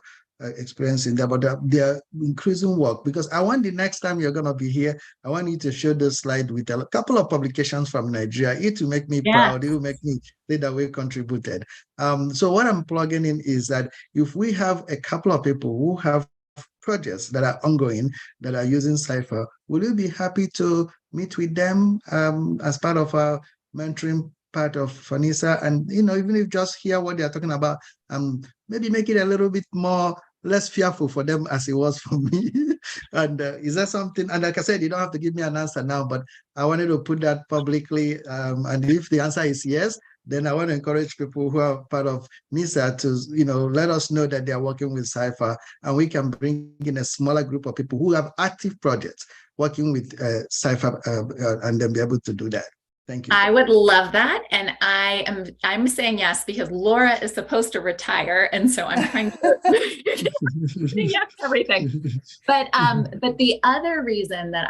experience in that, but they're increasing work, because I want the next time you're going to be here, I want you to show this slide with a couple of publications from Nigeria. It will make me proud. It will make me say that we contributed. So what I'm plugging in is that if we have a couple of people who have projects that are ongoing, that are using Cypher, will you be happy to meet with them as part of our mentoring part of NISA? And, even if just hear what they're talking about, maybe make it a little bit less fearful for them as it was for me. And is that something, and like I said, you don't have to give me an answer now, but I wanted to put that publicly. And if the answer is yes, then I want to encourage people who are part of NISA to, let us know that they are working with Cypher, and we can bring in a smaller group of people who have active projects working with Cypher, and then be able to do that. Thank you. I would love that. And I'm saying yes, because Laura is supposed to retire. And so I'm trying to yes, everything. But the other reason that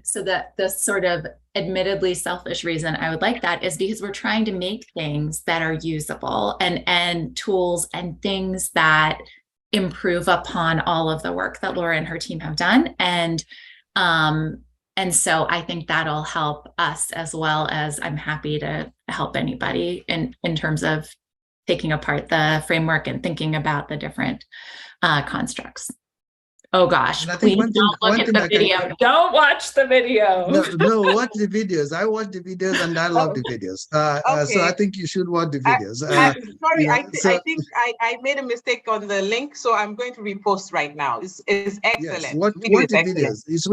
so the sort of admittedly selfish reason I would like that is because we're trying to make things that are usable and tools and things that improve upon all of the work that Laura and her team have done. And so I think that'll help us, as well as I'm happy to help anybody in terms of taking apart the framework and thinking about the different constructs. Oh gosh, please don't look at the video. Don't watch the video. No, watch the videos. I watch the videos and I love the videos. Okay. So I think you should watch the videos. Sorry, I think I made a mistake on the link, so I'm going to repost right now. It's excellent. Yes, watch the videos. It's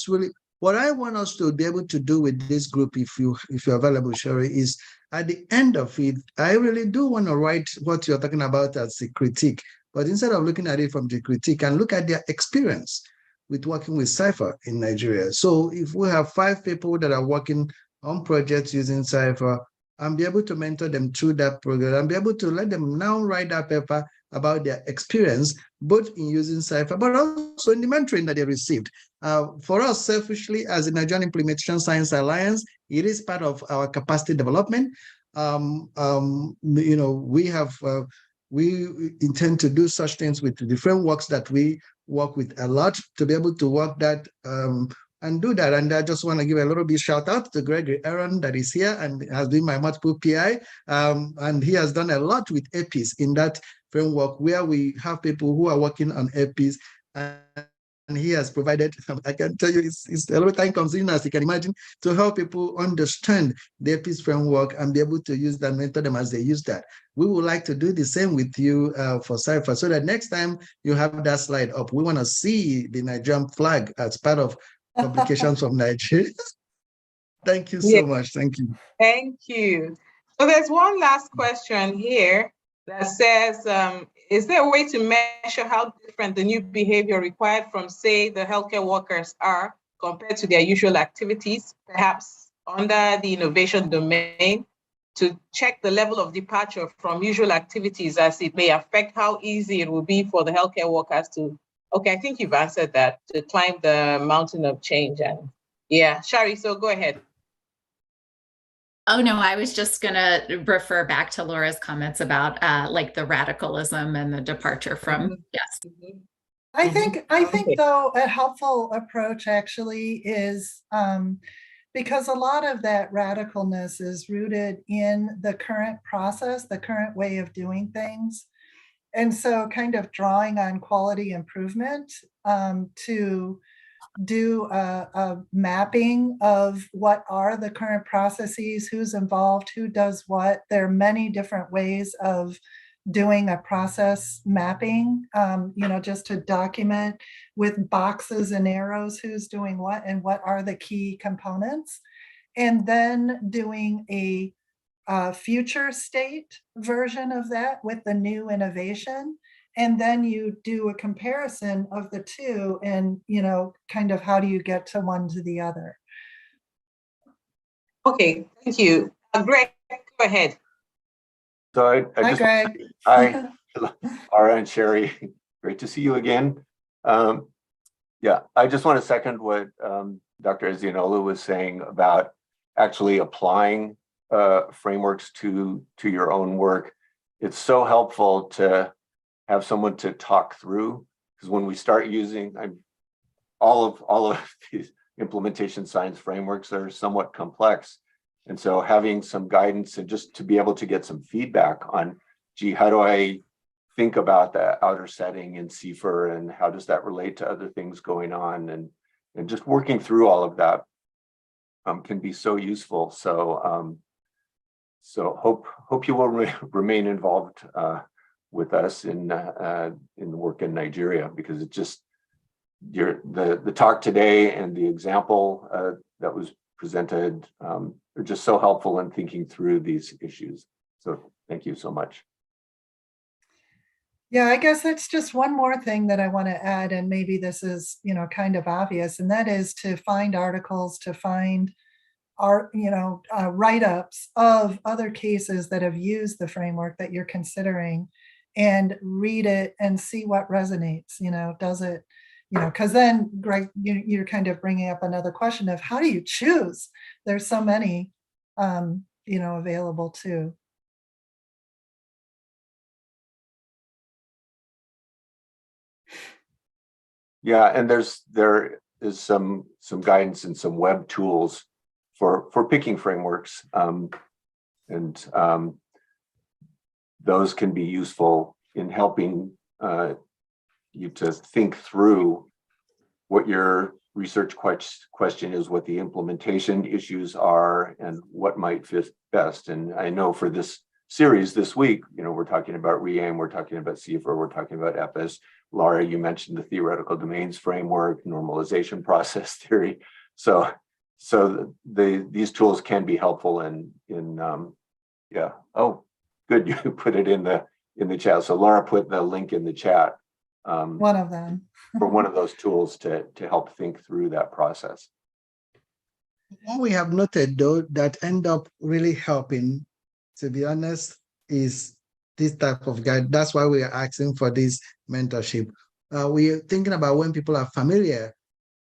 really. What I want us to be able to do with this group, if you're available, Sherry, is at the end of it, I really do want to write what you're talking about as a critique. But instead of looking at it from the critique, and look at their experience with working with Cypher in Nigeria. So if we have 5 people that are working on projects using Cypher, and be able to mentor them through that program, and be able to let them now write that paper about their experience, both in using Cypher, but also in the mentoring that they received. For us, selfishly, as the Nigerian Implementation Science Alliance, it is part of our capacity development. We intend to do such things with the frameworks that we work with a lot, to be able to work that and do that. And I just want to give a little bit shout out to Gregory Aaron that is here and has been my multiple PI. And he has done a lot with APIs in that framework, where we have people who are working on APIs, and he has provided, I can tell you, it's a lot of time consuming, as you can imagine, to help people understand the APIs framework and be able to use that, mentor them as they use that. We would like to do the same with you for Cypher, so that next time you have that slide up, we want to see the Nigerian flag as part of publications from Nigeria. Thank you so much. Thank you. Thank you. So there's one last question here that says, is there a way to measure how different the new behavior required from, say, the healthcare workers are compared to their usual activities, perhaps under the innovation domain, to check the level of departure from usual activities, as it may affect how easy it will be for the healthcare workers to, okay, I think you've answered that, to climb the mountain of change. And yeah, Shari, so go ahead. Oh, no, I was just going to refer back to Laura's comments about like the radicalism and the departure from, yes. I think though, a helpful approach actually is, because a lot of that radicalness is rooted in the current process, the current way of doing things. And so kind of drawing on quality improvement to do a mapping of what are the current processes, who's involved, who does what. There are many different ways of doing a process mapping, just to document with boxes and arrows who's doing what and what are the key components. And then doing a future state version of that with the new innovation. And then you do a comparison of the two and, kind of how do you get to one to the other? Okay, thank you. Greg, go ahead. So I Hi, just, Greg. hi, Ara and Sherry, great to see you again. Yeah, I just want to second what Dr. Ezianolu was saying about actually applying frameworks to your own work. It's so helpful to have someone to talk through, because when we start using all of these implementation science frameworks are somewhat complex. And so having some guidance and just to be able to get some feedback on, gee, how do I think about the outer setting in CIFAR and how does that relate to other things going on, and just working through all of that can be so useful. So so hope you will remain involved with us in the work in Nigeria, because it just the talk today and the example that was presented are just so helpful in thinking through these issues. So thank you so much. Yeah, I guess that's just one more thing that I want to add, and maybe this is, kind of obvious, and that is to find articles, to find write-ups of other cases that have used the framework that you're considering, and read it and see what resonates. Does it, because then, Greg, you're kind of bringing up another question of how do you choose? There's so many, available too. Yeah, and there is some guidance and some web tools for picking frameworks, and those can be useful in helping you to think through what your research question is, what the implementation issues are, and what might fit best. And I know for this series this week, we're talking about REAIM, we're talking about CIFAR, we're talking about EPIS. Laura, you mentioned the theoretical domains framework, normalization process theory. So these tools can be helpful in yeah. Oh, good, you put it in the chat. So Laura put the link in the chat. One of them. For one of those tools to help think through that process. What we have noted, though, that end up really helping, to be honest, is this type of guide. That's why we are asking for this mentorship. We're thinking about when people are familiar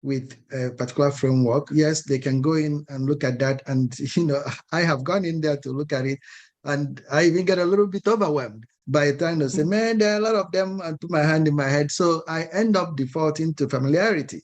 with a particular framework. Yes, they can go in and look at that. And, I have gone in there to look at it, and I even get a little bit overwhelmed by trying to say, man, there are a lot of them, and put my hand in my head. So I end up defaulting to familiarity.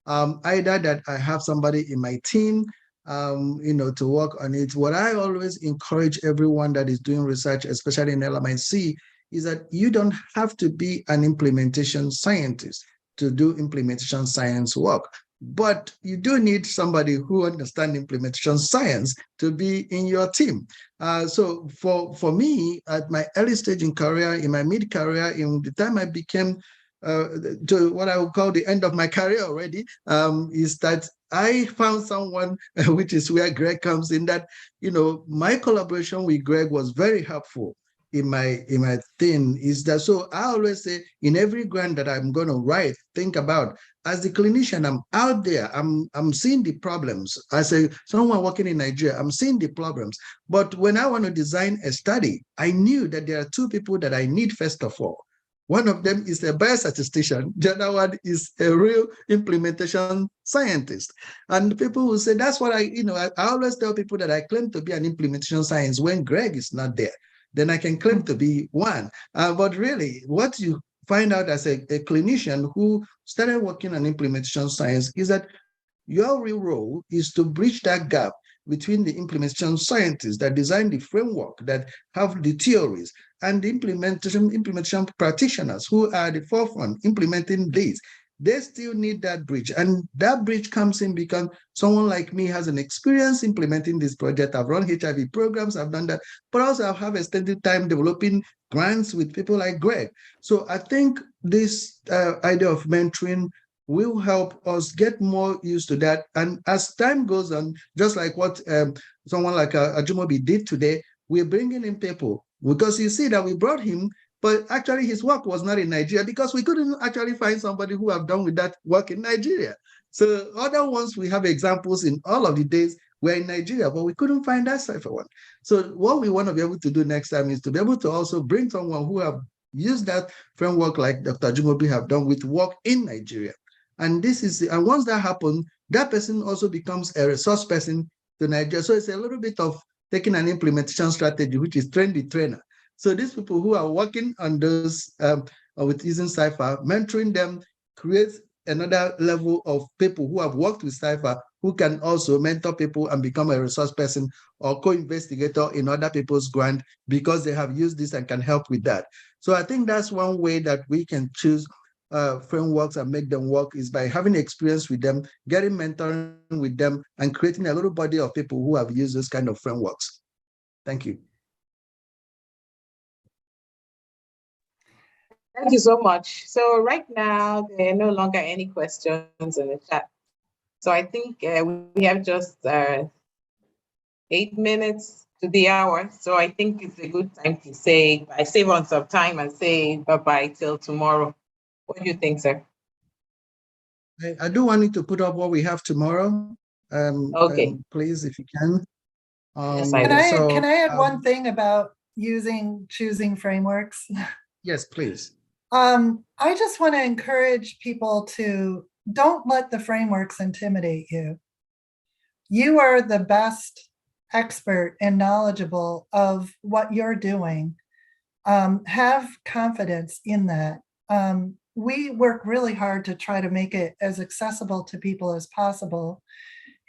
Either that I have somebody in my team, to work on it. What I always encourage everyone that is doing research, especially in LMIC, is that you don't have to be an implementation scientist to do implementation science work. But you do need somebody who understands implementation science to be in your team. So for me, at my early stage in career, in my mid-career, in the time I became to what I would call the end of my career already, is that I found someone, which is where Greg comes in, that, my collaboration with Greg was very helpful in my thing. Is that so I always say in every grant that I'm going to write, think about, as the clinician, I'm out there, I'm seeing the problems. As someone working in Nigeria, I'm seeing the problems. But when I want to design a study, I knew that there are two people that I need first of all. One of them is a biostatistician. The other one is a real implementation scientist. And people will say, that's what I always tell people that I claim to be an implementation science when Greg is not there. Then I can claim to be one. But really, what you find out as a clinician who started working on implementation science is that your real role is to bridge that gap between the implementation scientists that design the framework, that have the theories, and the implementation practitioners who are at the forefront implementing these. They still need that bridge. And that bridge comes in because someone like me has an experience implementing this project. I've run HIV programs, I've done that, but also I have extended time developing grants with people like Greg. So I think this idea of mentoring will help us get more used to that. And as time goes on, just like what someone like Ajumobi did today, we're bringing in people, because you see that we brought him, but actually his work was not in Nigeria because we couldn't actually find somebody who have done with that work in Nigeria. So other ones, we have examples in all of the days We're in Nigeria, but we couldn't find that cipher one. So what we want to be able to do next time is to be able to also bring someone who have used that framework like Dr. Jumobi have done with work in Nigeria. And once that happens, that person also becomes a resource person to Nigeria. So it's a little bit of taking an implementation strategy, which is train the trainer. So these people who are working on those with using Cypher, mentoring them creates another level of people who have worked with Cypher who can also mentor people and become a resource person or co-investigator in other people's grant because they have used this and can help with that. So I think that's one way that we can choose frameworks and make them work is by having experience with them, getting mentoring with them, and creating a little body of people who have used this kind of frameworks. Thank you. Thank you so much. So right now, there are no longer any questions in the chat. So I think we have just 8 minutes to the hour. So I think it's a good time to say, I save on some time and say bye-bye till tomorrow. What do you think, sir? I do want you to put up what we have tomorrow. Okay. Please, if you can. Yes, I will. Can I add one thing about choosing frameworks? Yes, please. I just want to encourage people to don't let the frameworks intimidate you. You are the best expert and knowledgeable of what you're doing. Have confidence in that. We work really hard to try to make it as accessible to people as possible.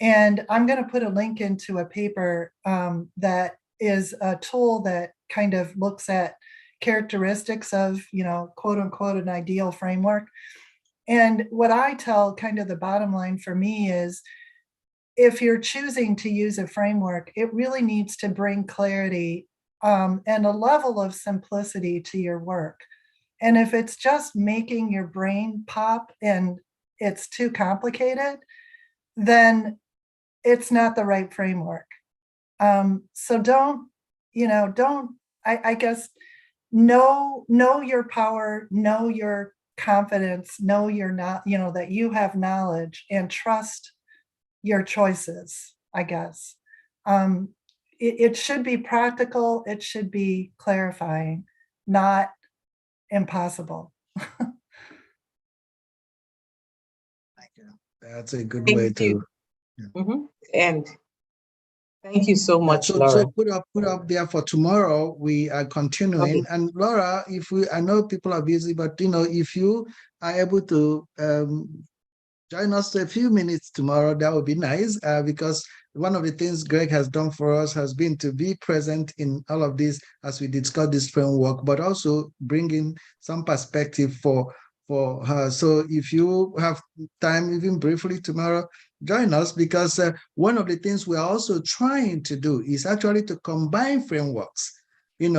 And I'm going to put a link into a paper that is a tool that kind of looks at characteristics of, quote unquote, an ideal framework. And what I tell kind of the bottom line for me is, if you're choosing to use a framework, it really needs to bring clarity and a level of simplicity to your work. And if it's just making your brain pop and it's too complicated, then it's not the right framework. So I guess, know your power, know your confidence, know that you have knowledge, and trust your choices, I guess. It should be practical, it should be clarifying, not impossible. Thank you. That's a good Thank way you. to And thank you so much, so Laura. So put up there for tomorrow. We are continuing. Okay. And Laura, I know people are busy, but if you are able to join us for a few minutes tomorrow, that would be nice, because one of the things Greg has done for us has been to be present in all of this as we discuss this framework, but also bringing some perspective for her. So if you have time, even briefly tomorrow, join us, because one of the things we are also trying to do is actually to combine frameworks.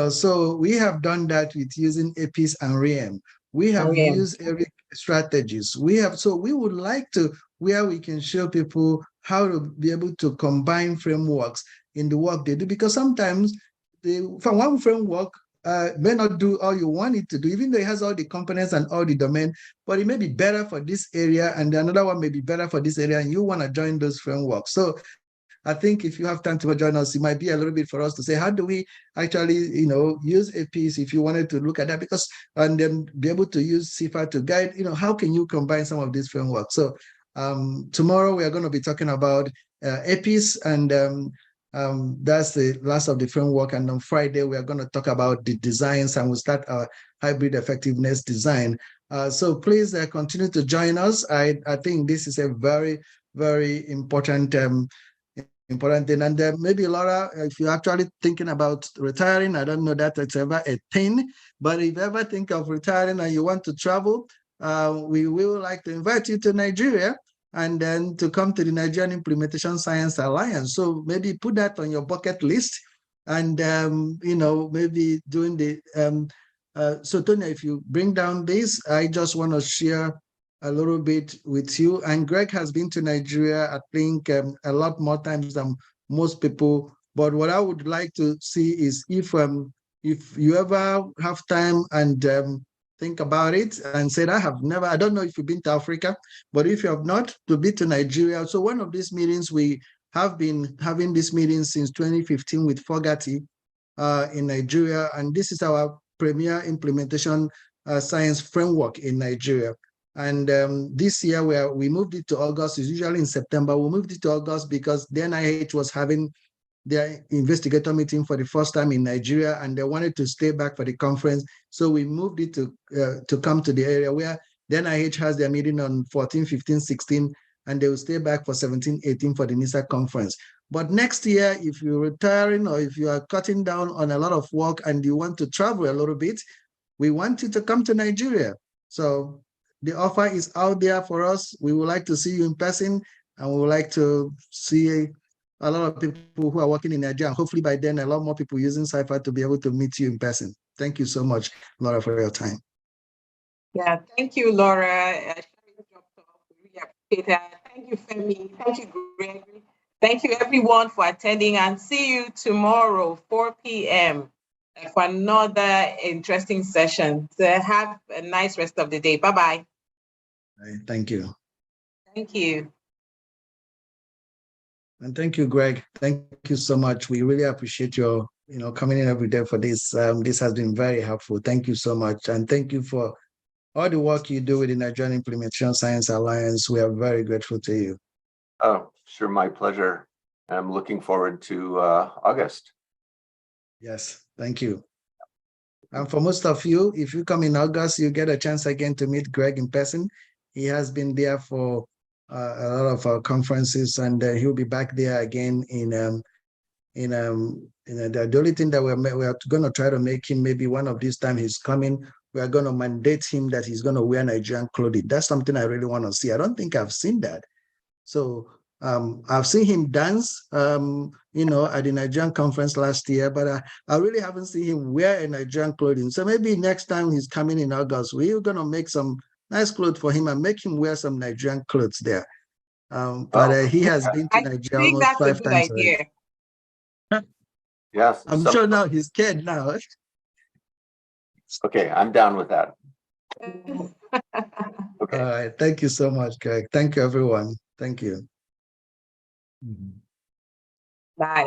So we have done that with using APIS and REM. We have used every strategies. So we would like to, where we can show people how to be able to combine frameworks in the work they do, because sometimes from one framework may not do all you want it to do, even though it has all the components and all the domain, but it may be better for this area, and another one may be better for this area, and you want to join those frameworks. So I think if you have time to join us, it might be a little bit for us to say, how do we actually, use a piece if you wanted to look at that, and then be able to use CIFAR to guide, how can you combine some of these frameworks? So tomorrow we are going to be talking about APIS, and that's the last of the framework. And on Friday, we are going to talk about the designs, and we'll start our hybrid effectiveness design. So please continue to join us. I think this is a very, very important thing. And maybe, Laura, if you're actually thinking about retiring, I don't know that it's ever a thing, but if you ever think of retiring and you want to travel, we will like to invite you to Nigeria, and then to come to the Nigerian Implementation Science Alliance. So maybe put that on your bucket list, and maybe doing the so Tonya, if you bring down this, I just want to share a little bit with you. And Greg has been to Nigeria, I think, a lot more times than most people. But what I would like to see is if you ever have time and think about it and said, I don't know if you've been to Africa, but if you have not, to be to Nigeria. So one of these meetings, we have been having this meeting since 2015 with Fogati in Nigeria, and this is our premier implementation science framework in Nigeria. And this year we moved it to August. It's usually in September. We moved it to August because the NIH was having their investigator meeting for the first time in Nigeria, and they wanted to stay back for the conference. So we moved it to come to the area where the NIH has their meeting on 14, 15, 16, and they will stay back for 17, 18 for the NISA conference. But next year, if you're retiring or if you are cutting down on a lot of work and you want to travel a little bit, we want you to come to Nigeria. So the offer is out there for us. We would like to see you in person, and we would like to see a lot of people who are working in Nigeria. And hopefully by then, a lot more people using Cypher to be able to meet you in person. Thank you so much, Laura, for your time. Yeah, thank you, Laura. We really appreciate that. Thank you, Femi. Thank you, Gregory. Thank you, everyone, for attending, and see you tomorrow, 4 p.m. for another interesting session. So have a nice rest of the day. Bye-bye. Thank you. Thank you. And thank you, Greg. Thank you so much. We really appreciate your coming in every day for this. This has been very helpful. Thank you so much. And thank you for all the work you do with the Nigerian Implementation Science Alliance. We are very grateful to you. Oh, sure, my pleasure. I'm looking forward to August. Yes, thank you. And for most of you, if you come in August, you get a chance again to meet Greg in person. He has been there for a lot of our conferences, and he'll be back there again the only thing that we're going to try to make him, maybe one of these time he's coming, we are going to mandate him that he's going to wear Nigerian clothing. That's something I really want to see. I don't think I've seen that. So I've seen him dance, at the Nigerian conference last year, but I really haven't seen him wear a Nigerian clothing. So maybe next time he's coming in August, we're going to make some nice clothes for him and make him wear some Nigerian clothes there. He has been to Nigeria almost 5 times already. Yes. I'm sure now he's scared now. Okay, I'm down with that. Okay. All right. Thank you so much, Greg. Thank you, everyone. Thank you. Bye.